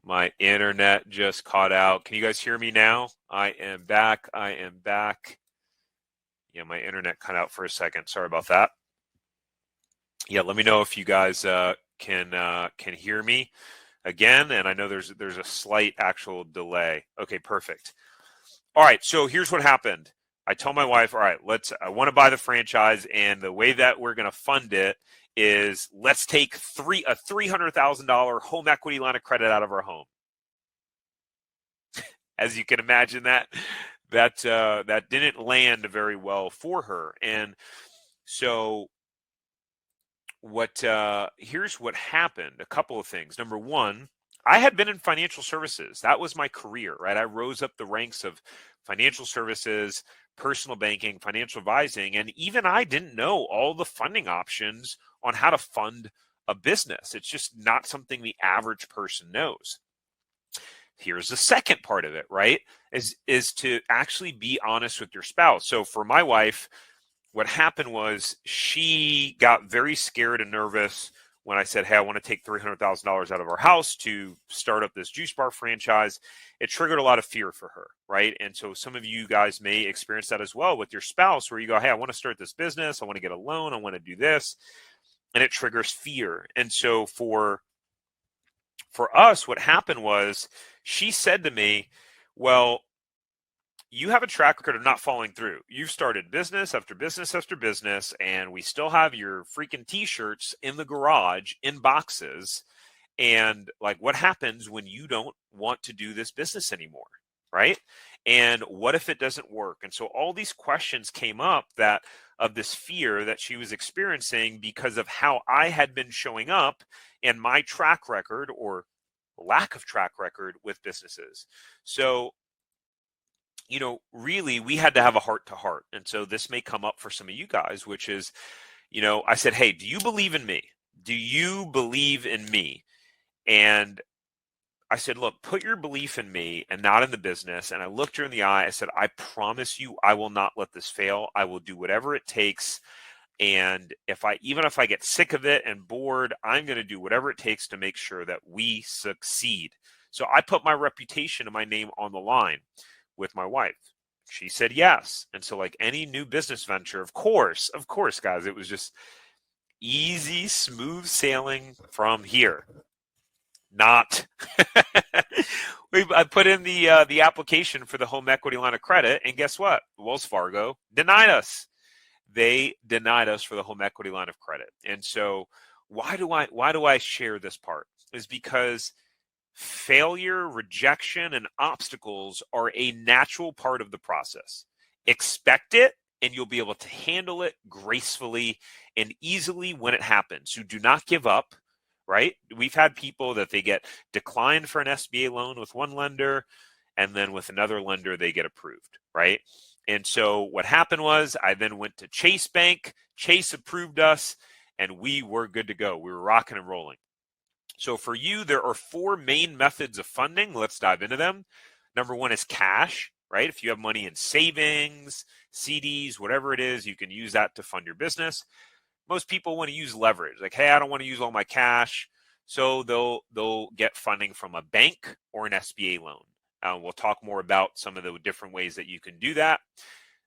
My internet just caught out. Can you guys hear me now? I am back. Yeah, my internet cut out for a second. Sorry about that. Yeah, let me know if you guys can hear me again. And I know there's a slight actual delay. Okay, perfect. All right, so here's what happened. I told my wife, all right, I want to buy the franchise, and the way that we're going to fund it is let's take a $300,000 home equity line of credit out of our home. As you can imagine, that didn't land very well for her. And so here's what happened. A couple of things. Number one, I had been in financial services. That was my career, right? I rose up the ranks of financial services, personal banking, financial advising, and even I didn't know all the funding options on how to fund a business. It's just not something the average person knows. Here's the second part of it, right? Is to actually be honest with your spouse. So for my wife, what happened was she got very scared and nervous when I said, hey, I want to take $300,000 out of our house to start up this juice bar franchise. It triggered a lot of fear for her, right? And so some of you guys may experience that as well with your spouse, where you go, hey, I want to start this business. I want to get a loan. I want to do this. And it triggers fear. And so for us, what happened was she said to me, well, you have a track record of not following through. You've started business after business after business, and we still have your freaking t-shirts in the garage in boxes. And like, what happens when you don't want to do this business anymore? Right? And what if it doesn't work? And so all these questions came up of this fear that she was experiencing because of how I had been showing up and my track record or lack of track record with businesses. So really we had to have a heart to heart. And so this may come up for some of you guys, which is, I said, hey, do you believe in me? Do you believe in me? And I said, look, put your belief in me and not in the business. And I looked her in the eye. I said, I promise you, I will not let this fail. I will do whatever it takes. And even if I get sick of it and bored, I'm going to do whatever it takes to make sure that we succeed. So I put my reputation and my name on the line with my wife. She said yes. And so like any new business venture, of course, guys, it was just easy, smooth sailing from here. Not. I put in the application for the home equity line of credit, and guess what? Wells Fargo denied us. They denied us for the home equity line of credit. And so why do I share this part? Is because failure, rejection, and obstacles are a natural part of the process. Expect it, and you'll be able to handle it gracefully and easily when it happens. So do not give up, right? We've had people that they get declined for an SBA loan with one lender, and then with another lender, they get approved, right? And so what happened was I then went to Chase Bank. Chase approved us, and we were good to go. We were rocking and rolling. So for you, there are 4 main methods of funding. Let's dive into them. Number 1 is cash, right? If you have money in savings, CDs, whatever it is, you can use that to fund your business. Most people want to use leverage. Like, hey, I don't want to use all my cash. So they'll get funding from a bank or an SBA loan. We'll talk more about some of the different ways that you can do that.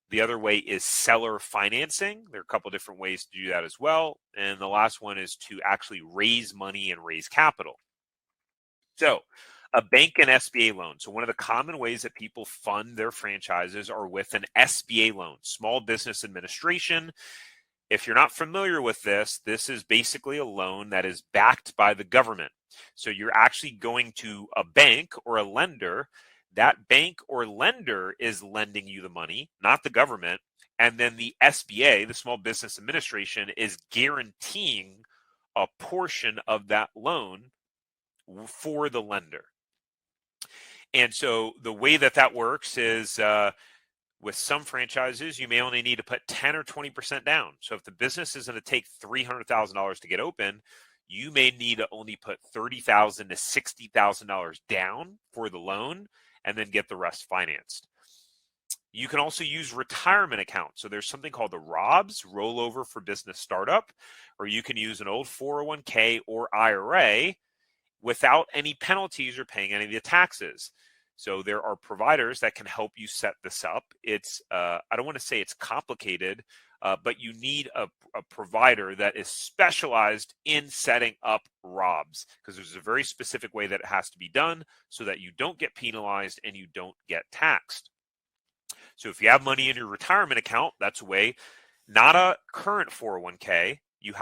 The other way is seller financing. There are a couple different ways to do that as well. And the last one is to actually raise money and raise capital. So A bank and SBA loan. So one of the common ways that people fund their franchises are with an SBA loan, Small Business Administration. If you're not familiar with this, this is basically a loan that is backed by the government. So you're actually going to a bank or a lender. That bank or lender is lending you the money, not the government. And then the SBA, the Small Business Administration, is guaranteeing a portion of that loan for the lender. And so the way that that works is with some franchises, you may only need to put 10 or 20% down. So if the business is going to take $300,000 to get open, you may need to only put $30,000 to $60,000 down for the loan and then get the rest financed. You can also use retirement accounts. So there's something called the ROBS, Rollover for Business Startup, or you can use an old 401k or IRA without any penalties or paying any of the taxes. So there are providers that can help you set this up. It's I don't want to say it's complicated, but you need a provider that is specialized in setting up ROBS, because there's a very specific way that it has to be done so that you don't get penalized and you don't get taxed. So if you have money in your retirement account, that's a way. Not a current 401k. You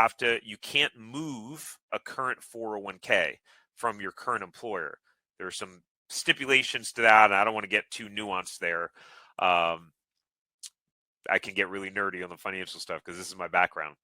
can't move a current 401k from your current employer. There's some stipulations to that, and I don't want to get too nuanced there. I can get really nerdy on the financial stuff because this is my background.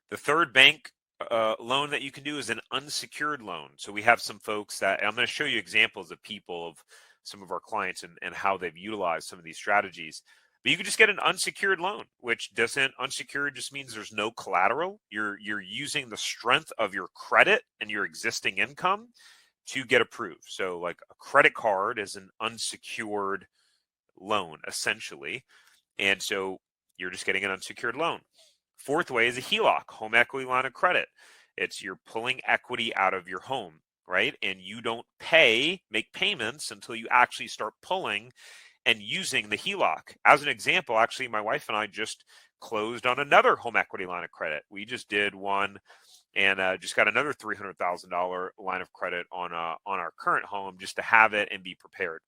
The third bank loan that you can do is an unsecured loan. So we have some folks that, and I'm going to show you examples of people, of some of our clients, and how they've utilized some of these strategies. But you can just get an unsecured loan, which unsecured just means there's no collateral. You're using the strength of your credit and your existing income to get approved. So like a credit card is an unsecured loan, essentially. And so you're just getting an unsecured loan. Fourth way is a HELOC, home equity line of credit. You're pulling equity out of your home, right? And you don't make payments until you actually start pulling and using the HELOC. As an example, actually, my wife and I just closed on another home equity line of credit. We just did one and just got another $300,000 line of credit on our current home, just to have it and be prepared.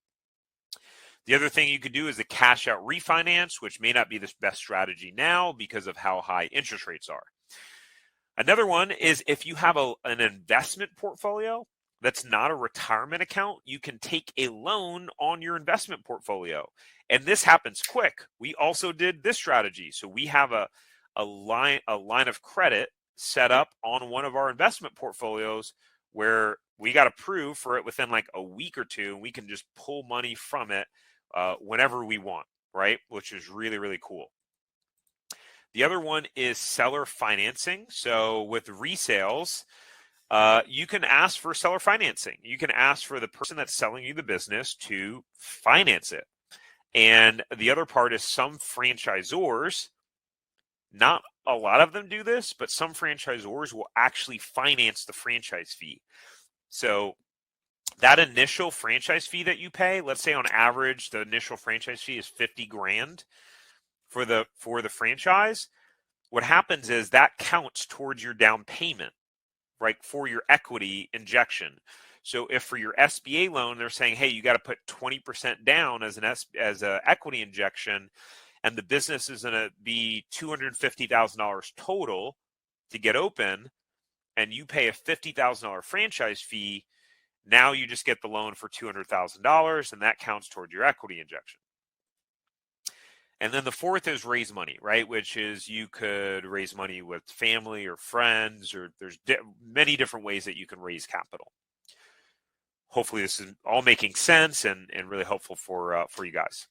The other thing you could do is the cash out refinance, which may not be the best strategy now because of how high interest rates are. Another one is if you have an investment portfolio that's not a retirement account, you can take a loan on your investment portfolio. And this happens quick. We also did this strategy. So we have a line of credit set up on one of our investment portfolios where we got approved for it within like a week or two. And we can just pull money from it whenever we want, right? Which is really, really cool. The other one is seller financing. So with resales, you can ask for seller financing. You can ask for the person that's selling you the business to finance it. And the other part is some franchisors, not a lot of them do this, but some franchisors will actually finance the franchise fee. So that initial franchise fee that you pay, let's say on average, the initial franchise fee is $50,000 for the franchise. What happens is that counts towards your down payment, right, for your equity injection. So if for your SBA loan, they're saying, hey, you got to put 20% down as an equity injection, and the business is going to be $250,000 total to get open, and you pay a $50,000 franchise fee, now you just get the loan for $200,000, and that counts toward your equity injection. And then the fourth is raise money, right? Which is you could raise money with family or friends, or there's many different ways that you can raise capital. Hopefully this is all making sense and really helpful for you guys.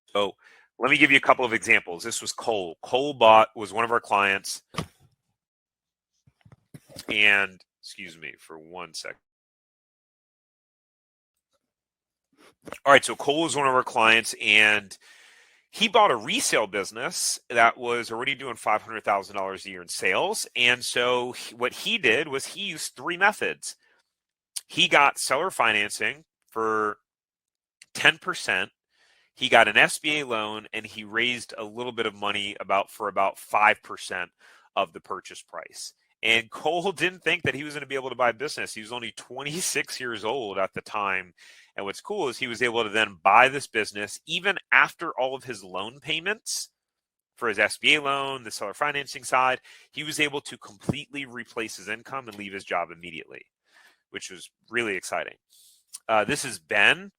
So let me give you a couple of examples. This was Cole. Cole was one of our clients. And excuse me for 1 second. All right, so Cole was one of our clients, and he bought a resale business that was already doing $500,000 a year in sales. And so what he did was he used three methods. He got seller financing for 10%. He got an SBA loan, and he raised a little bit of money for about 5% of the purchase price. And Cole didn't think that he was going to be able to buy a business. He was only 26 years old at the time. And what's cool is he was able to then buy this business even after all of his loan payments for his SBA loan, the seller financing side. He was able to completely replace his income and leave his job immediately, which was really exciting. This is Ben.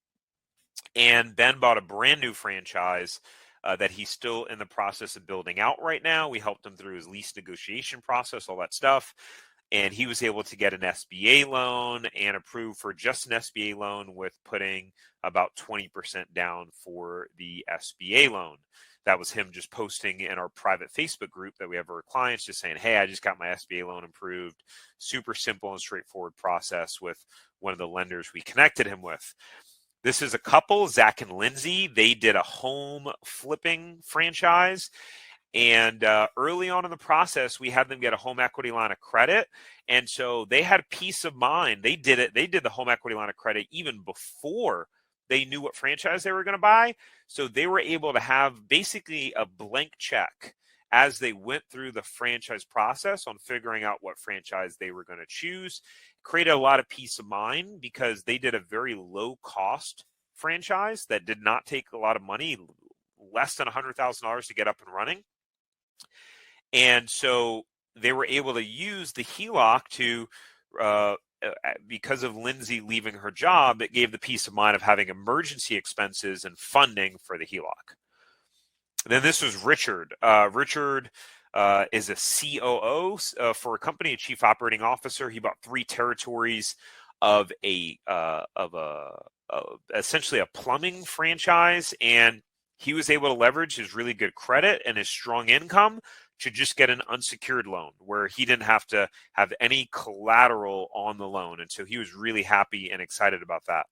And Ben bought a brand new franchise that he's still in the process of building out right now. We helped him through his lease negotiation process, all that stuff. And he was able to get an SBA loan and approved for just an SBA loan with putting about 20% down for the SBA loan. That was him just posting in our private Facebook group that we have for our clients, just saying, hey, I just got my SBA loan approved. Super simple and straightforward process with one of the lenders we connected him with. This is a couple, Zach and Lindsay. They did a home flipping franchise. And early on in the process, we had them get a home equity line of credit. And so they had peace of mind. They did it. They did the home equity line of credit even before they knew what franchise they were going to buy. So they were able to have basically a blank check as they went through the franchise process on figuring out what franchise they were going to choose. Created a lot of peace of mind because they did a very low cost franchise that did not take a lot of money, less than $100,000 to get up and running. And so they were able to use the HELOC to, because of Lindsay leaving her job, it gave the peace of mind of having emergency expenses and funding for the HELOC. And then this was Richard. Richard is a COO for a company, a chief operating officer. He bought 3 territories of essentially a plumbing franchise, and he was able to leverage his really good credit and his strong income to just get an unsecured loan where he didn't have to have any collateral on the loan. And so he was really happy and excited about that.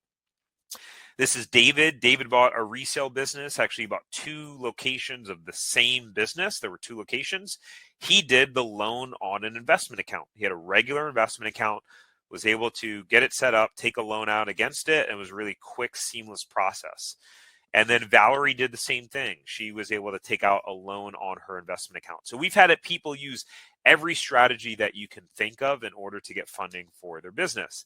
This is David. David bought a resale business. Actually, he bought 2 locations of the same business. There were 2 locations. He did the loan on an investment account. He had a regular investment account, was able to get it set up, take a loan out against it, and it was a really quick, seamless process. And then Valerie did the same thing. She was able to take out a loan on her investment account. So we've had people use every strategy that you can think of in order to get funding for their business.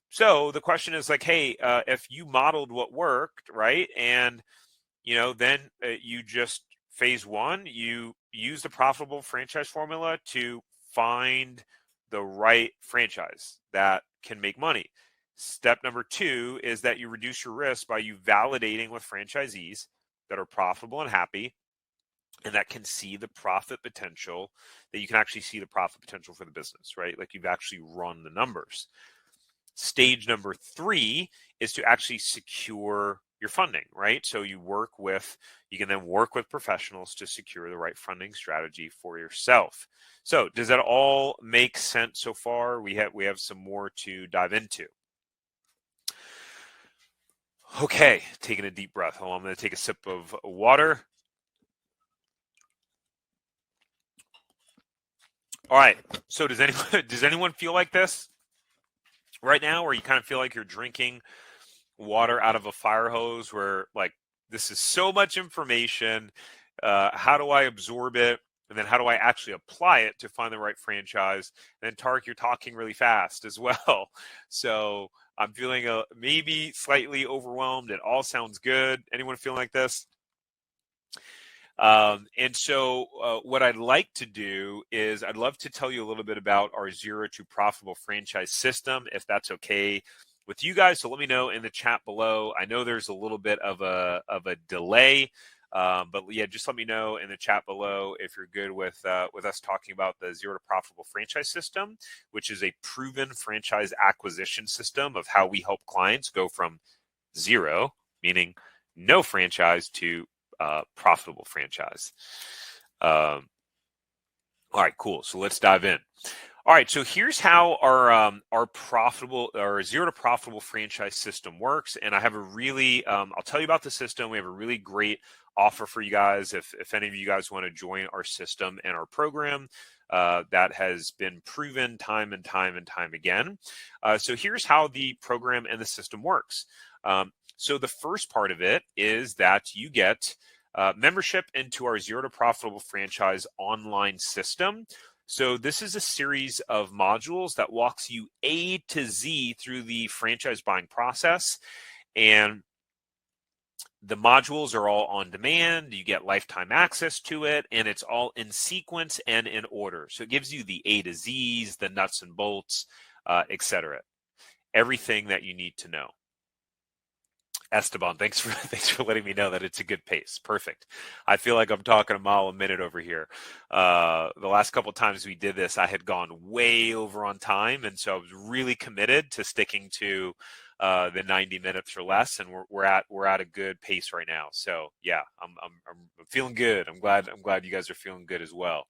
So the question is like, hey, if you modeled what worked, right? And, then you just phase 1, you use the profitable franchise formula to find the right franchise that can make money. Step number 2 is that you reduce your risk by you validating with franchisees that are profitable and happy and that can see the profit potential, that you can actually see the profit potential for the business, right? Like you've actually run the numbers. Stage number 3 is to actually secure your funding, right? So you can then work with professionals to secure the right funding strategy for yourself. So does that all make sense so far? We have some more to dive into. Okay, taking a deep breath. I'm going to take a sip of water. All right. So does anyone feel like this right now, where you kind of feel like you're drinking water out of a fire hose, where like this is so much information? How do I absorb it? And then how do I actually apply it to find the right franchise? And then Tarek, you're talking really fast as well. So I'm feeling maybe slightly overwhelmed. It all sounds good. Anyone feeling like this? And so what I'd like to do is I'd love to tell you a little bit about our 0 to profitable franchise system, if that's okay with you guys. So let me know in the chat below. I know there's a little bit of a delay, but yeah, just let me know in the chat below if you're good with us talking about the 0 to profitable franchise system, which is a proven franchise acquisition system of how we help clients go from 0, meaning no franchise, to profitable franchise. All right, cool. So let's dive in. All right, so here's how our 0 to profitable franchise system works. And I have a really, I'll tell you about the system. We have a really great offer for you guys. If any of you guys want to join our system and our program, that has been proven time and time again. So here's how the program and the system works. So the first part of it is that you get membership into our 0 to profitable franchise online system. So this is a series of modules that walks you A to Z through the franchise buying process. And the modules are all on demand. You get lifetime access to it, and it's all in sequence and in order. So it gives you the A to Z's, the nuts and bolts, etc. Everything that you need to know. Esteban, thanks for letting me know that it's a good pace. Perfect. I feel like I'm talking a mile a minute over here. The last couple of times we did this, I had gone way over on time, and so I was really committed to sticking to the 90 minutes or less, and we're at a good pace right now. So yeah, I'm feeling good. I'm glad you guys are feeling good as well.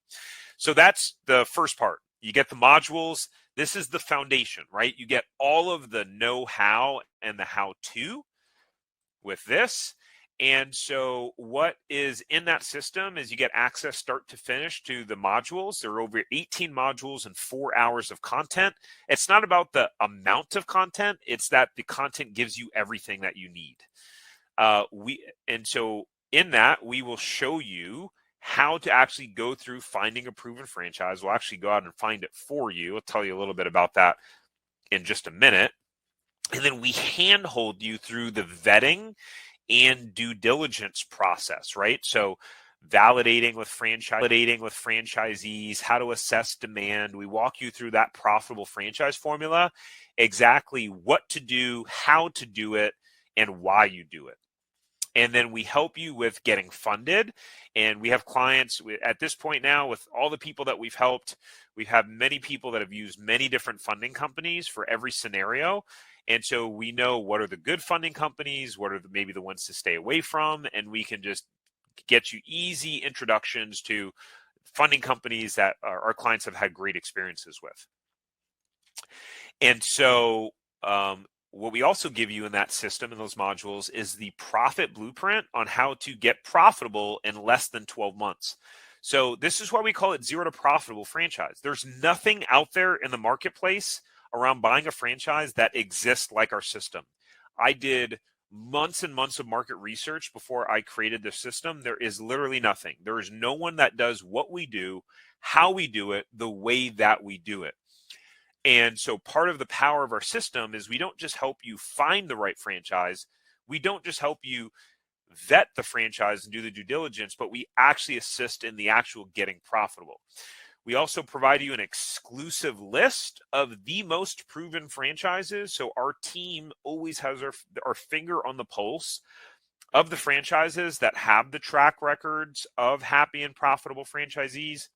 So that's the first part. You get the modules. This is the foundation, right? You get all of the know-how and the how-to with this. And so what is in that system is you get access start to finish to the modules. There are over 18 modules and 4 hours of content. It's not about the amount of content. It's that the content gives you everything that you need. So in that, we will show you how to actually go through finding a proven franchise. We'll actually go out and find it for you. I'll tell you a little bit about that in just a minute. And then we handhold you through the vetting and due diligence process, right? So validating with franchisees, how to assess demand. We walk you through that profitable franchise formula, exactly what to do, how to do it, and why you do it. And then we help you with getting funded. And we have clients at this point now, with all the people that we've helped, we've had many people that have used many different funding companies for every scenario. And so we know what are the good funding companies, what are maybe the ones to stay away from, and we can just get you easy introductions to funding companies that our clients have had great experiences with. And so what we also give you in that system, in those modules, is the profit blueprint on how to get profitable in less than 12 months. So this is why we call it zero to profitable franchise. There's nothing out there in the marketplace around buying a franchise that exists like our system. I did months and months of market research before I created this system. There is literally nothing. There is no one that does what we do, how we do it, the way that we do it. And so part of the power of our system is we don't just help you find the right franchise. We don't just help you vet the franchise and do the due diligence, but we actually assist in the actual getting profitable. We also provide you an exclusive list of the most proven franchises. So our team always has our finger on the pulse of the franchises that have the track records of happy and profitable franchisees.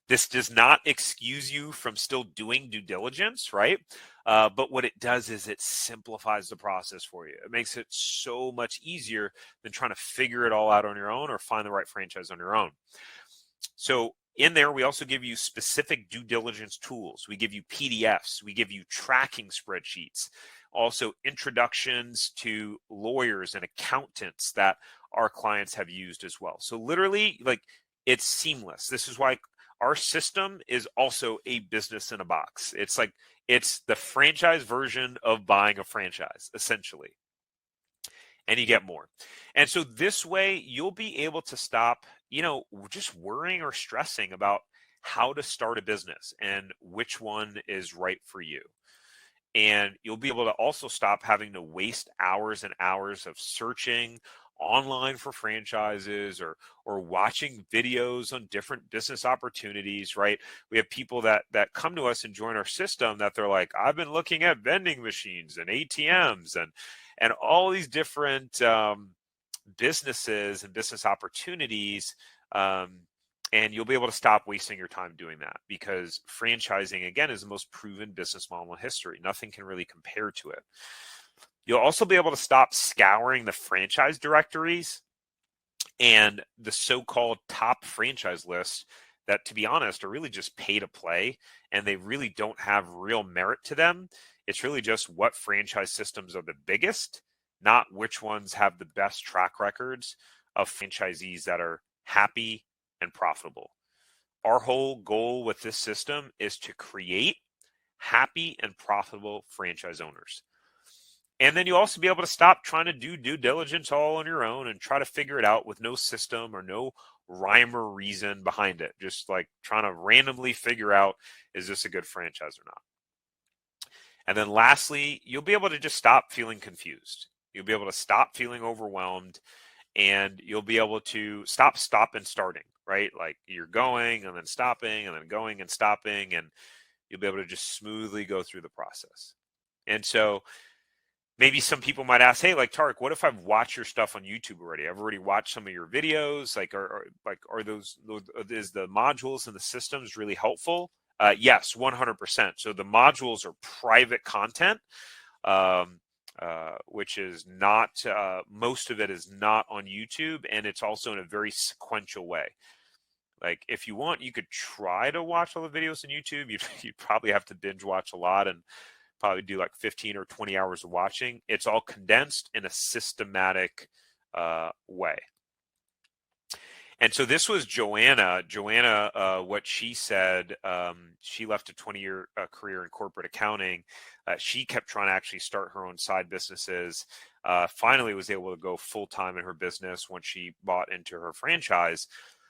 This does not excuse you from still doing due diligence, right? But what it does is it simplifies the process for you. It makes it so much easier than trying to figure it all out on your own or find the right franchise on your own. So in there, we also give you specific due diligence tools. We give you PDFs. We give you tracking spreadsheets. Also introductions to lawyers and accountants that our clients have used as well. So literally, like, it's seamless. This is why our system is also a business in a box. It's like, it's the franchise version of buying a franchise, essentially. And you get more. And so this way, you'll be able to stop, just worrying or stressing about how to start a business and which one is right for you. And you'll be able to also stop having to waste hours and hours of searching online for franchises or watching videos on different business opportunities, right? We have people that come to us and join our system that they're like, I've been looking at vending machines and ATMs and all these different businesses and business opportunities. And you'll be able to stop wasting your time doing that, because franchising, again, is the most proven business model in history. Nothing can really compare to it. You'll also be able to stop scouring the franchise directories and the so-called top franchise lists that, to be honest, are really just pay to play, and they really don't have real merit to them. It's really just what franchise systems are the biggest, not which ones have the best track records of franchisees that are happy and profitable. Our whole goal with this system is to create happy and profitable franchise owners. And then you'll also be able to stop trying to do due diligence all on your own and try to figure it out with no system or no rhyme or reason behind it. Just like trying to randomly figure out, is this a good franchise or not? And then lastly, you'll be able to just stop feeling confused. You'll be able to stop feeling overwhelmed, and you'll be able to stop and starting, right? Like you're going and then stopping and then going and stopping, and you'll be able to just smoothly go through the process. And so maybe some people might ask, hey, like Tarek, what if I've watched your stuff on YouTube already? I've already watched some of your videos. Like, are those is the modules and the systems really helpful? Yes, 100%. So the modules are private content, which is not, most of it is not on YouTube, and it's also in a very sequential way. Like if you want, you could try to watch all the videos on YouTube. You'd probably have to binge watch a lot and probably do like 15 or 20 hours of watching. It's all condensed in a systematic way. And so this was Joanna. What she said, she left a 20-year career in corporate accounting. She kept trying to actually start her own side businesses. Finally was able to go full-time in her business when she bought into her franchise.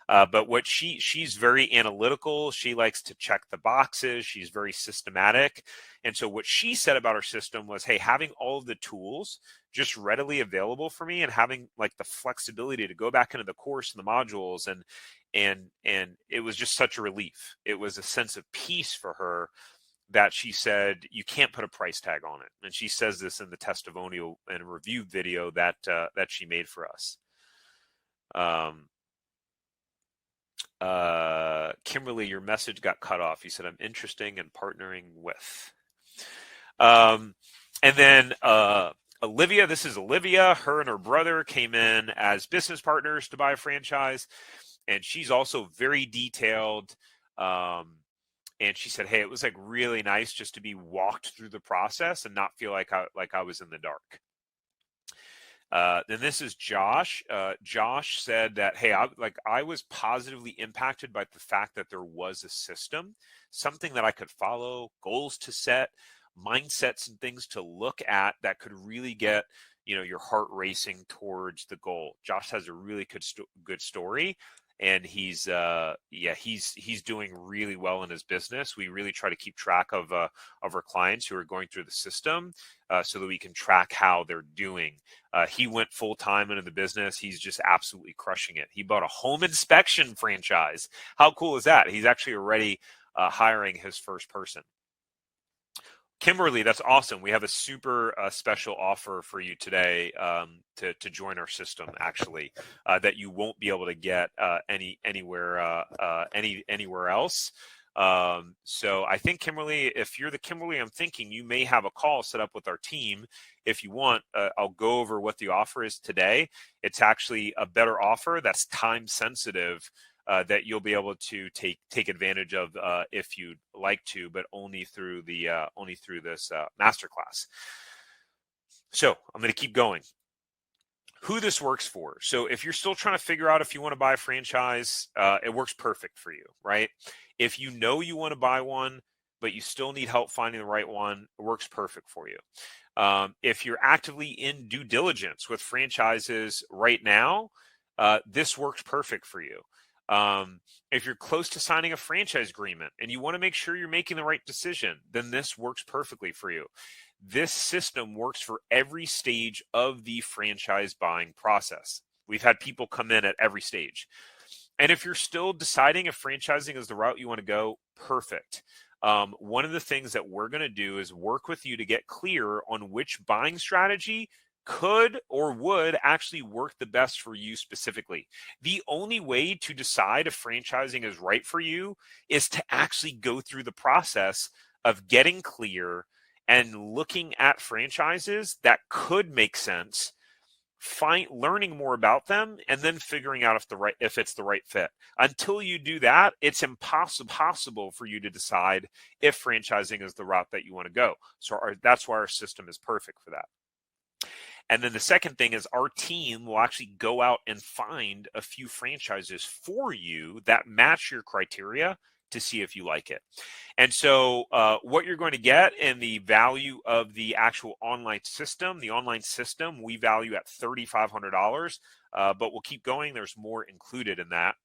But what she's very analytical. She likes to check the boxes. She's very systematic. And so what she said about her system was, hey, having all of the tools just readily available for me and having like the flexibility to go back into the course and the modules, and it was just such a relief. It was a sense of peace for her that she said you can't put a price tag on it. And she says this in the testimonial and review video that she made for us. Kimberly, your message got cut off. You said, I'm interested in partnering with. And then Olivia, this is Olivia. Her and her brother came in as business partners to buy a franchise. And she's also very detailed. And she said, hey, it was like really nice just to be walked through the process and not feel like I was in the dark. Then this is Josh. Josh said that, hey, I was positively impacted by the fact that there was a system, something that I could follow, goals to set, mindsets and things to look at that could really get, your heart racing towards the goal. Josh has a really good story. And he's doing really well in his business. We really try to keep track of our clients who are going through the system so that we can track how they're doing. He went full time into the business. He's just absolutely crushing it. He bought a home inspection franchise. How cool is that? He's actually already hiring his first person. Kimberly, that's awesome. We have a super special offer for you today to join our system, actually, that you won't be able to get anywhere else. So I think, Kimberly, if you're the Kimberly I'm thinking, you may have a call set up with our team. If you want, I'll go over what the offer is today. It's actually a better offer that's time sensitive. That you'll be able to take advantage of if you'd like to, but only through this masterclass. So I'm going to keep going. Who this works for. So if you're still trying to figure out if you want to buy a franchise, it works perfect for you, right? If you know you want to buy one, but you still need help finding the right one, it works perfect for you. If you're actively in due diligence with franchises right now, this works perfect for you. If you're close to signing a franchise agreement and you want to make sure you're making the right decision, then this works perfectly for you. This system works for every stage of the franchise buying process. We've had people come in at every stage. And if you're still deciding if franchising is the route you want to go, perfect. One of the things that we're going to do is work with you to get clear on which buying strategy could or would actually work the best for you specifically. The only way to decide if franchising is right for you is to actually go through the process of getting clear and looking at franchises that could make sense, learning more about them, and then figuring out if it's the right fit. Until you do that, it's impossible for you to decide if franchising is the route that you want to go. So that's why our system is perfect for that. And then the second thing is our team will actually go out and find a few franchises for you that match your criteria to see if you like it. And so what you're going to get in the value of the actual online system, we value at $3,500, but we'll keep going. There's more included in that.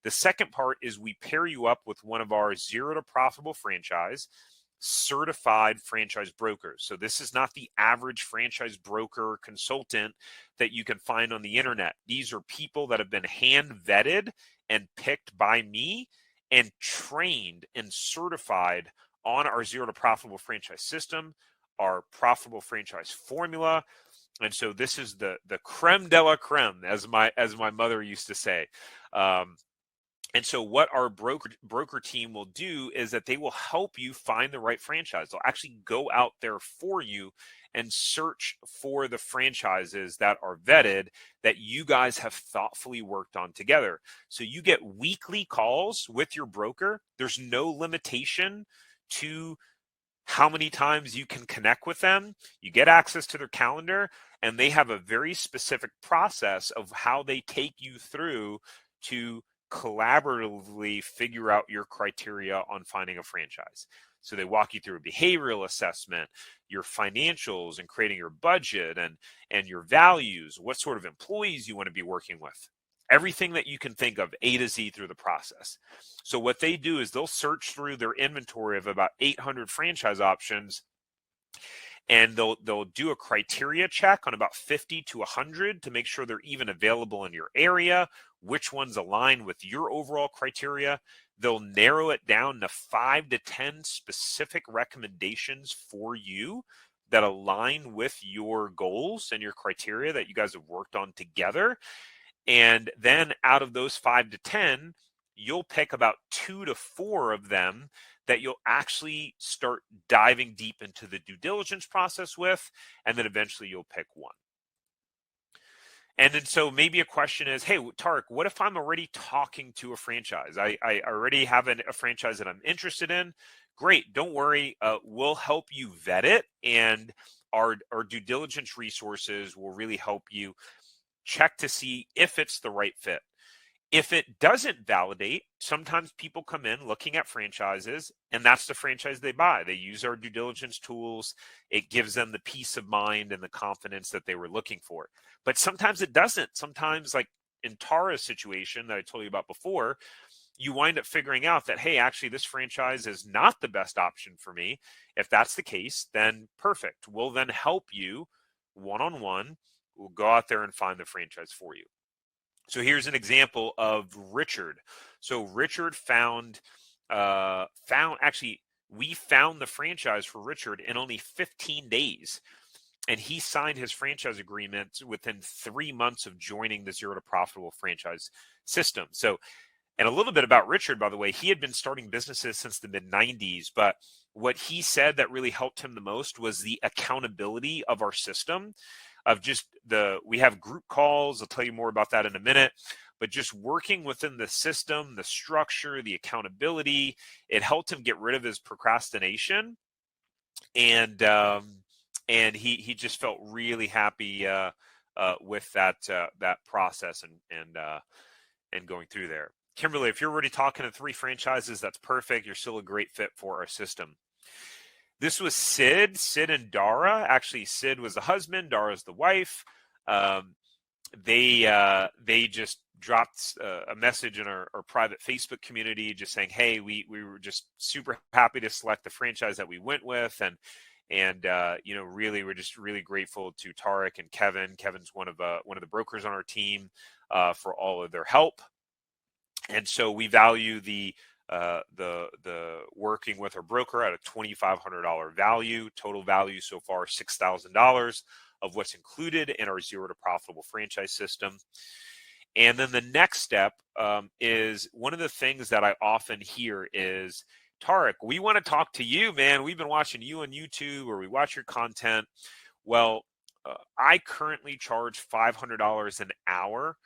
The second part is we pair you up with one of our zero to profitable franchise certified franchise brokers. So this is not the average franchise broker consultant that you can find on the internet. These are people that have been hand vetted and picked by me and trained and certified on our zero to profitable franchise system, our profitable franchise formula. And so this is the creme de la creme, as my mother used to say. And so what our broker team will do is that they will help you find the right franchise. They'll actually go out there for you and search for the franchises that are vetted that you guys have thoughtfully worked on together. So you get weekly calls with your broker. There's no limitation to how many times you can connect with them. You get access to their calendar, and they have a very specific process of how they take you through to collaboratively figure out your criteria on finding a franchise. So they walk you through a behavioral assessment, your financials and creating your budget and your values, what sort of employees you want to be working with, everything that you can think of, A to Z through the process. So what they do is they'll search through their inventory of about 800 franchise options, and they'll do a criteria check on about 50 to 100 to make sure they're even available in your area, which ones align with your overall criteria. They'll narrow it down to 5 to 10 specific recommendations for you that align with your goals and your criteria that you guys have worked on together. And then out of those 5 to 10, you'll pick about 2 to 4 of them that you'll actually start diving deep into the due diligence process with, and then eventually you'll pick one. And then so maybe a question is, hey, Tarek, what if I'm already talking to a franchise? I already have a franchise that I'm interested in. Great, don't worry. We'll help you vet it, and our due diligence resources will really help you check to see if it's the right fit. If it doesn't validate, sometimes people come in looking at franchises, and that's the franchise they buy. They use our due diligence tools. It gives them the peace of mind and the confidence that they were looking for. But sometimes it doesn't. Sometimes, like in Tara's situation that I told you about before, you wind up figuring out that, hey, actually, this franchise is not the best option for me. If that's the case, then perfect. We'll then help you one-on-one. We'll go out there and find the franchise for you. So here's an example of Richard. So Richard we found the franchise for Richard in only 15 days. And he signed his franchise agreement within 3 months of joining the zero to profitable franchise system. So, and a little bit about Richard, by the way, he had been starting businesses since the mid 90s, but what he said that really helped him the most was the accountability of our system. We have group calls. I'll tell you more about that in a minute, but just working within the system, the structure, the accountability, it helped him get rid of his procrastination. And he just felt really happy with that process and going through there. Kimberly, if you're already talking to 3 franchises, that's perfect. You're still a great fit for our system. This was Sid and Dara. Actually, Sid was the husband, Dara's the wife. They just dropped a message in our private Facebook community just saying, hey, we were just super happy to select the franchise that we went with. And really, we're just really grateful to Tarek and Kevin. Kevin's one of the brokers on our team for all of their help. And so we value the working with our broker at a $2,500 value, total value so far $6,000 of what's included in our zero to profitable franchise system. And then the next step is one of the things that I often hear is, Tarek, we want to talk to you, man. We've been watching you on YouTube, or we watch your content. Well, I currently charge $500 an hour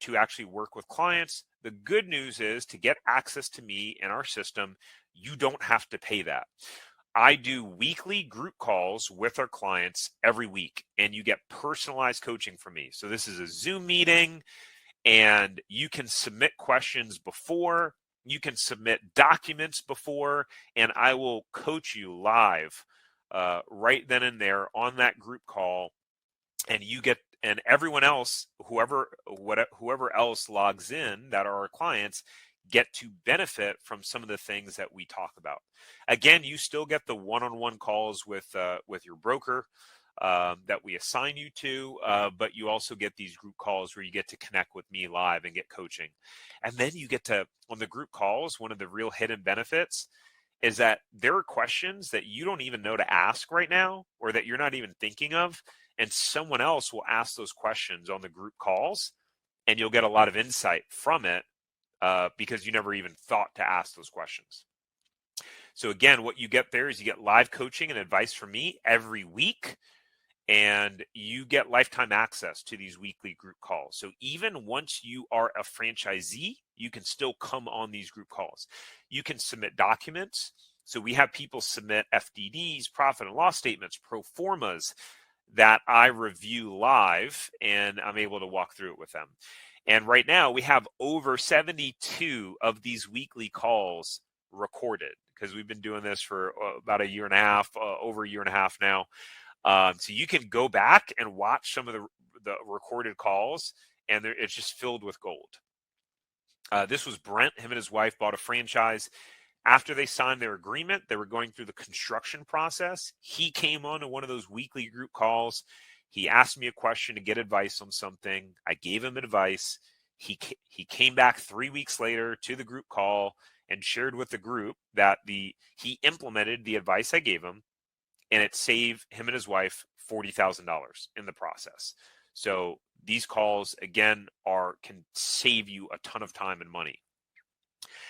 to actually work with clients. The good news is, to get access to me in our system, you don't have to pay that. I do weekly group calls with our clients every week, and you get personalized coaching from me. So this is a Zoom meeting, and you can submit questions before. You can submit documents before, and I will coach you live right then and there on that group call. And you get, and everyone else, whoever else logs in that are our clients, get to benefit from some of the things that we talk about. Again, you still get the one-on-one calls with your broker that we assign you to, but you also get these group calls where you get to connect with me live and get coaching. And then you get to, on the group calls, one of the real hidden benefits is that there are questions that you don't even know to ask right now, or that you're not even thinking of, and someone else will ask those questions on the group calls, and you'll get a lot of insight from it because you never even thought to ask those questions. So again, what you get there is you get live coaching and advice from me every week, and you get lifetime access to these weekly group calls. So even once you are a franchisee, you can still come on these group calls. You can submit documents. So we have people submit FDDs, profit and loss statements, pro formas that I review live, and I'm able to walk through it with them. And right now we have over 72 of these weekly calls recorded, because we've been doing this for about a year and a half, over a year and a half now. So you can go back and watch some of the recorded calls, and it's just filled with gold. This was Brent. Him and his wife bought a franchise. After they signed their agreement, they were going through the construction process. He came on to one of those weekly group calls. He asked me a question to get advice on something. I gave him advice. He came back 3 weeks later to the group call and shared with the group that he implemented the advice I gave him, and it saved him and his wife $40,000 in the process. So these calls, again, can save you a ton of time and money.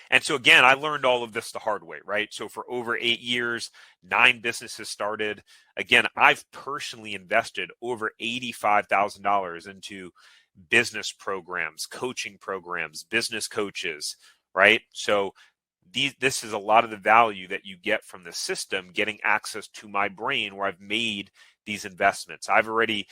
And so again, I learned all of this the hard way, right? So for over 8 years, 9 businesses started. Again, I've personally invested over $85,000 into business programs, coaching programs, business coaches, right? So this is a lot of the value that you get from the system, getting access to my brain where I've made these investments. I've already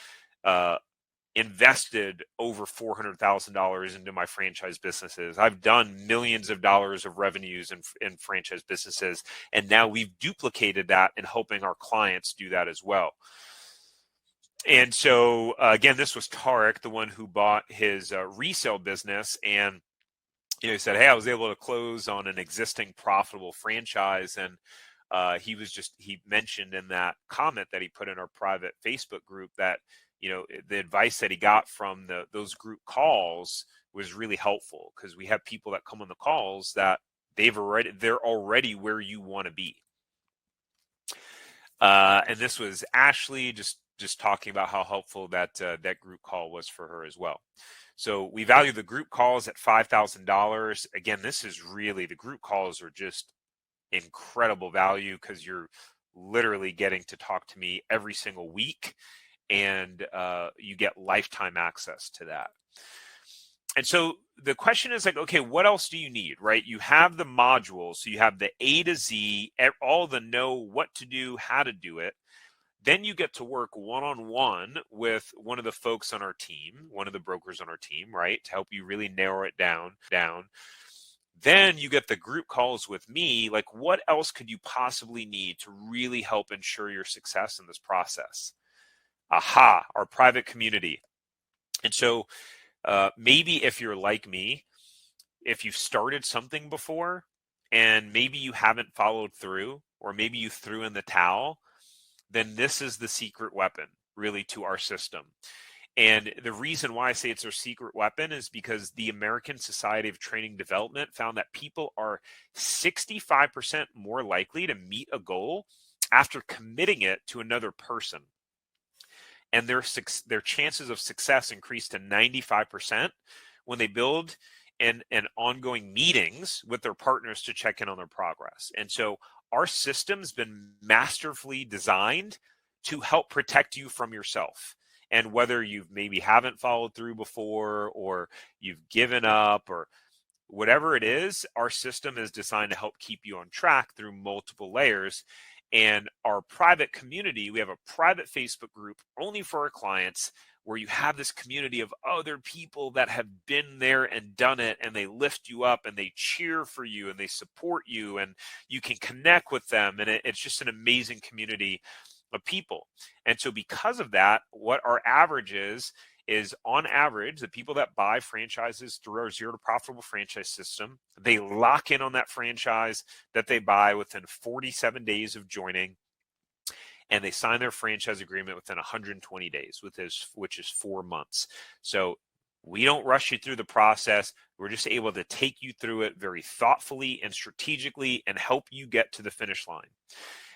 invested over $400,000 into my franchise businesses. I've done millions of dollars of revenues in franchise businesses, and now we've duplicated that in helping our clients do that as well. And so again, this was Tarek, the one who bought his resale business, and he said, hey, I was able to close on an existing profitable franchise. And he mentioned in that comment that he put in our private Facebook group that, the advice that he got from those group calls was really helpful, because we have people that come on the calls that they're already where you want to be. And this was Ashley just talking about how helpful that group call was for her as well. So we value the group calls at $5,000. Again, the group calls are just incredible value, because you're literally getting to talk to me every single week, and you get lifetime access to that. And so the question is like, okay, what else do you need, right? You have the modules. So you have the A to Z, all the know what to do, how to do it. Then you get to work one-on-one with one of the folks on our team, one of the brokers on our team, right, to help you really narrow it down. Then you get the group calls with me. Like, what else could you possibly need to really help ensure your success in this process? Our private community. And so maybe if you're like me, if you've started something before and maybe you haven't followed through, or maybe you threw in the towel, then this is the secret weapon really to our system. And the reason why I say it's our secret weapon is because the American Society of Training Development found that people are 65% more likely to meet a goal after committing it to another person. And their chances of success increase to 95% when they build an ongoing meetings with their partners to check in on their progress. And so our system's been masterfully designed to help protect you from yourself. And whether you maybe haven't followed through before, or you've given up, or whatever it is, our system is designed to help keep you on track through multiple layers. And our private community, we have a private Facebook group only for our clients, where you have this community of other people that have been there and done it, and they lift you up and they cheer for you and they support you, and you can connect with them. And it's just an amazing community of people. And so because of that, what our average is on average, the people that buy franchises through our zero to profitable franchise system, they lock in on that franchise that they buy within 47 days of joining, and they sign their franchise agreement within 120 days, which is 4 months. So we don't rush you through the process. We're just able to take you through it very thoughtfully and strategically and help you get to the finish line.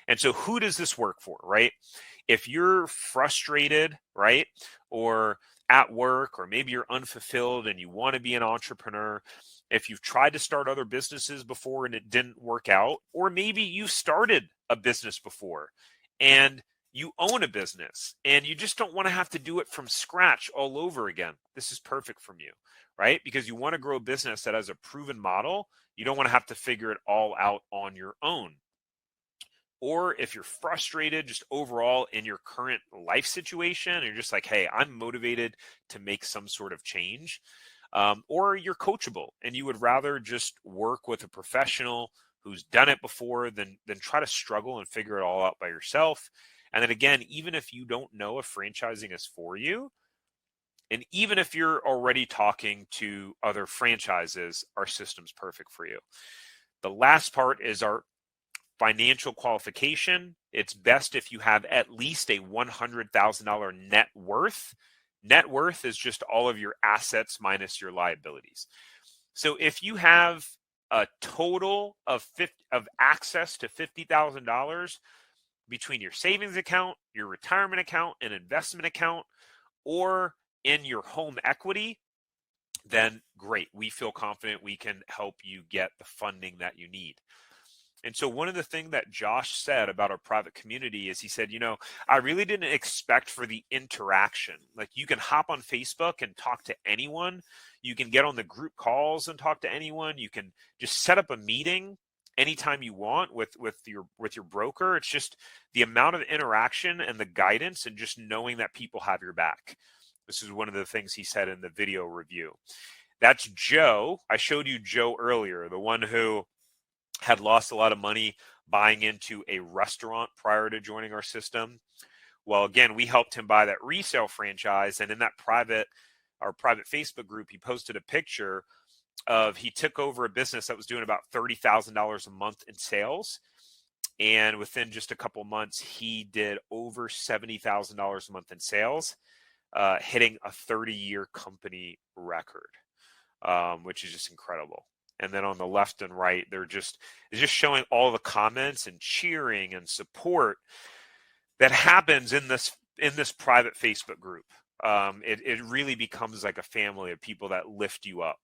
And so who does this work for, right? If you're frustrated, right, or at work, or maybe you're unfulfilled and you want to be an entrepreneur, if you've tried to start other businesses before and it didn't work out, or maybe you started a business before and you own a business and you just don't want to have to do it from scratch all over again, this is perfect for you, right? Because you want to grow a business that has a proven model. You don't want to have to figure it all out on your own. Or if you're frustrated just overall in your current life situation, and you're just like, hey, I'm motivated to make some sort of change, or you're coachable and you would rather just work with a professional who's done it before than try to struggle and figure it all out by yourself. And then again, even if you don't know if franchising is for you, and even if you're already talking to other franchises, our system's perfect for you. The last part is our financial qualification. It's best if you have at least a $100,000 net worth. Net worth is just all of your assets minus your liabilities. So if you have a total of access to $50,000 between your savings account, your retirement account, and investment account, or in your home equity, then great. We feel confident we can help you get the funding that you need. And so one of the things that Josh said about our private community is he said, I really didn't expect for the interaction. Like, you can hop on Facebook and talk to anyone. You can get on the group calls and talk to anyone. You can just set up a meeting anytime you want with your broker. It's just the amount of interaction and the guidance and just knowing that people have your back. This is one of the things he said in the video review. That's Joe. I showed you Joe earlier, the one who had lost a lot of money buying into a restaurant prior to joining our system. Well, again, we helped him buy that resale franchise. And in our private Facebook group, he posted a picture of, he took over a business that was doing about $30,000 a month in sales. And within just a couple months, he did over $70,000 a month in sales, hitting a 30-year company record, which is just incredible. And then on the left and right, it's just showing all the comments and cheering and support that happens in this private Facebook group. It really becomes like a family of people that lift you up.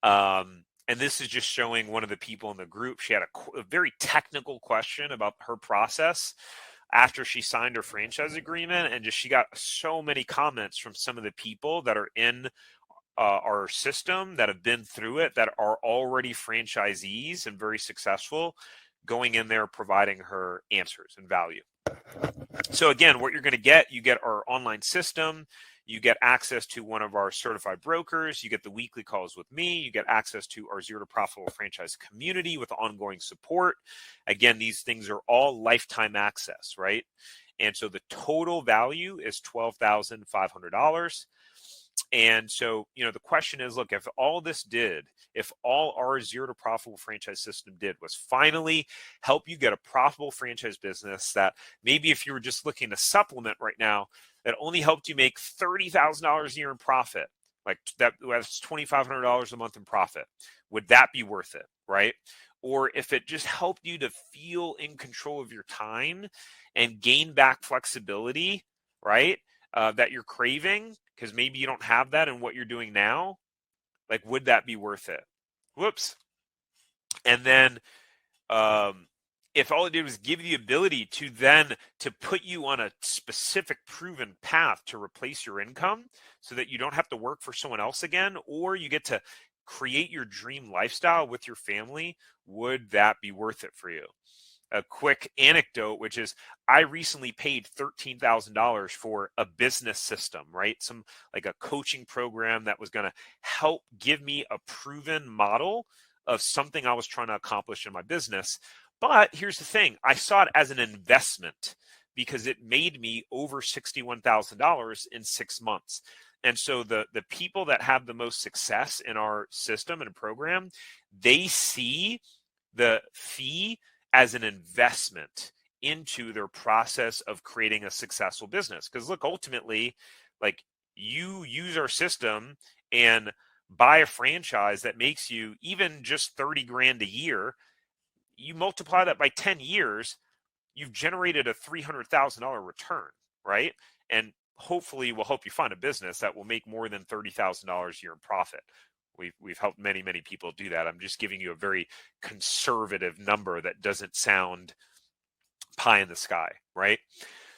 And this is just showing one of the people in the group. She had a very technical question about her process after she signed her franchise agreement, and she got so many comments from some of the people that are in our system that have been through it, that are already franchisees and very successful, going in there providing her answers and value. So again, what you're going to get, you get our online system, you get access to one of our certified brokers, you get the weekly calls with me, you get access to our zero to profitable franchise community with ongoing support. Again, these things are all lifetime access, right? And so the total value is $12,500. And so, the question is, look, if all our zero to profitable franchise system did was finally help you get a profitable franchise business that maybe if you were just looking to supplement right now, that only helped you make $30,000 a year in profit, like that's $2,500 a month in profit, would that be worth it, right? Or if it just helped you to feel in control of your time and gain back flexibility, right, that you're craving, because maybe you don't have that in what you're doing now, like, would that be worth it? Whoops. And then if all it did was give you the ability to put you on a specific proven path to replace your income so that you don't have to work for someone else again, or you get to create your dream lifestyle with your family, would that be worth it for you? a quick anecdote, which is I recently paid $13,000 for a business system, right? Some like a coaching program that was going to help give me a proven model of something I was trying to accomplish in my business. But here's the thing, I saw it as an investment because it made me over $61,000 in 6 months. And so the people that have the most success in our system and program, they see the fee as an investment into their process of creating a successful business. Because look, ultimately, like you use our system and buy a franchise that makes you even just 30 grand a year, you multiply that by 10 years, you've generated a $300,000 return, right? And hopefully we'll help you find a business that will make more than $30,000 a year in profit. We've helped many, many people do that. I'm just giving you a very conservative number that doesn't sound pie in the sky, right?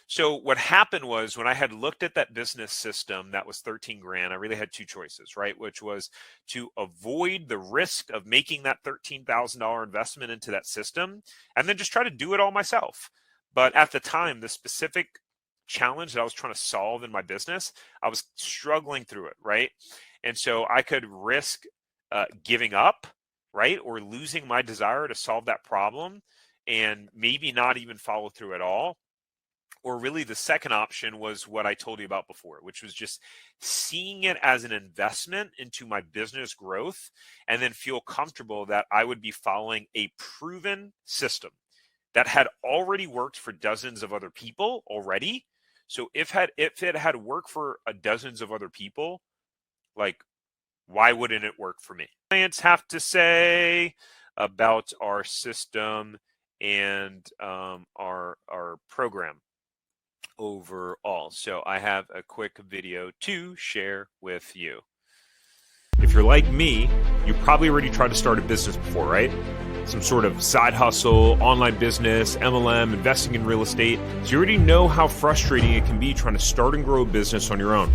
So what happened was when I had looked at that business system that was 13 grand, I really had two choices, right? Which was to avoid the risk of making that $13,000 investment into that system and then just try to do it all myself. But at the time, the specific challenge that I was trying to solve in my business, I was struggling through it, right? And so I could risk giving up, right? Or losing my desire to solve that problem and maybe not even follow through at all. Or really the second option was what I told you about before, which was just seeing it as an investment into my business growth and then feel comfortable that I would be following a proven system that had already worked for dozens of other people already. So if it had worked for dozens of other people, like, why wouldn't it work for me? Clients have to say about our system and our program overall. So I have a quick video to share with you. If you're like me, you probably already tried to start a business before, right? Some sort of side hustle, online business, MLM, investing in real estate. So you already know how frustrating it can be trying to start and grow a business on your own,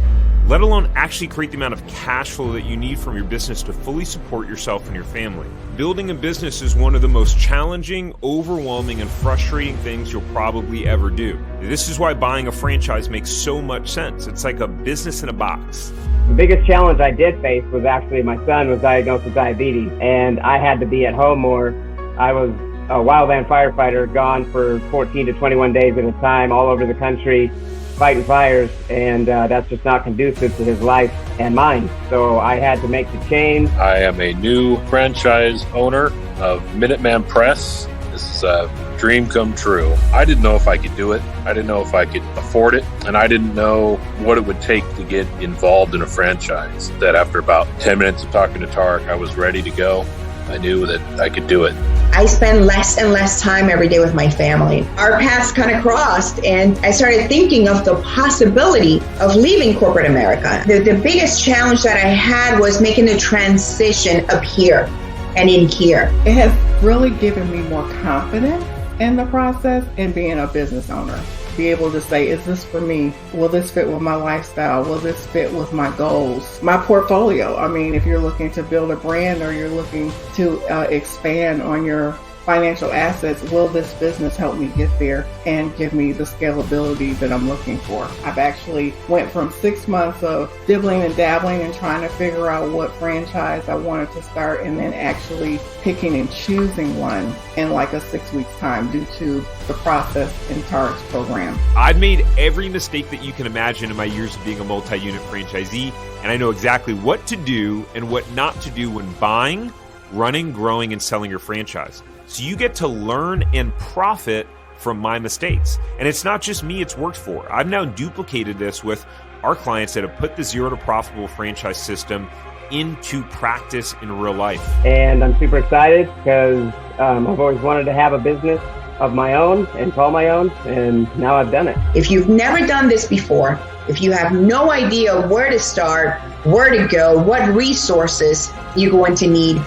let alone actually create the amount of cash flow that you need from your business to fully support yourself and your family. Building a business is one of the most challenging, overwhelming, and frustrating things you'll probably ever do. This is why buying a franchise makes so much sense. It's like a business in a box. The biggest challenge I did face was actually my son was diagnosed with diabetes, and I had to be at home more. I was a wildland firefighter, gone for 14 to 21 days at a time all over the country, fighting fires, and that's just not conducive to his life and mine. So I had to make the change. I am a new franchise owner of Minuteman Press. This is a dream come true. I didn't know if I could do it. I didn't know if I could afford it. And I didn't know what it would take to get involved in a franchise. That after about 10 minutes of talking to Tarek, I was ready to go. I knew that I could do it. I spend less and less time every day with my family. Our paths kind of crossed, and I started thinking of the possibility of leaving corporate America. The biggest challenge that I had was making the transition up here and in here. It has really given me more confidence in the process and being a business owner. Be able to say, is this for me? Will this fit with my lifestyle? Will this fit with my goals? My portfolio. I mean, if you're looking to build a brand or you're looking to expand on your financial assets, will this business help me get there and give me the scalability that I'm looking for? I've actually went from 6 months of dibbling and dabbling and trying to figure out what franchise I wanted to start, and then actually picking and choosing one in like a 6 weeks time due to the process in Tarek's program. I've made every mistake that you can imagine in my years of being a multi-unit franchisee, and I know exactly what to do and what not to do when buying, running, growing, and selling your franchise. So you get to learn and profit from my mistakes. And it's not just me it's worked for. I've now duplicated this with our clients that have put the zero to profitable franchise system into practice in real life. And I'm super excited because I've always wanted to have a business of my own and call my own, and now I've done it. If you've never done this before, if you have no idea where to start, where to go, what resources you're going to need,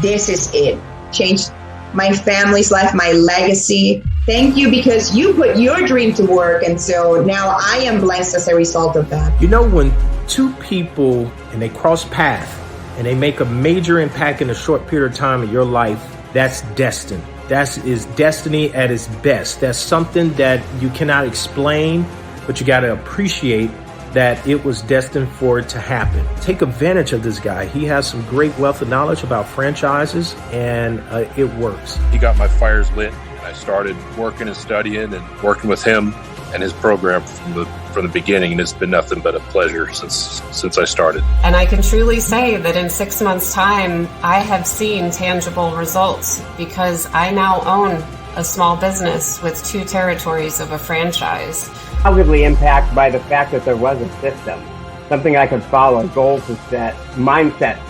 this is it. Change my family's life, my legacy. Thank you, because you put your dream to work, and so now I am blessed as a result of that. You know, when two people and they cross paths and they make a major impact in a short period of time in your life, that's destined. That is destiny at its best. That's something that you cannot explain, but you got to appreciate that it was destined for it to happen. Take advantage of this guy. He has some great wealth of knowledge about franchises, and it works. He got my fires lit. I started working and studying and working with him and his program from the beginning, and it's been nothing but a pleasure since I started. And I can truly say that in 6 months' time, I have seen tangible results because I now own a small business with 2 territories of a franchise. Positively impacted by the fact that there was a system, something I could follow, goals to set, mindset,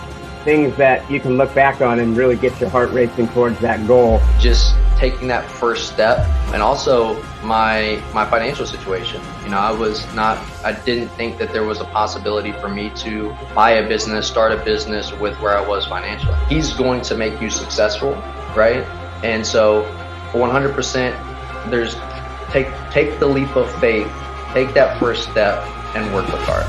things that you can look back on and really get your heart racing towards that goal. Just taking that first step, and also my financial situation. I didn't think that there was a possibility for me to buy a business, start a business with where I was financially. He's going to make you successful, right? And so 100%, take the leap of faith, take that first step, and work with heart.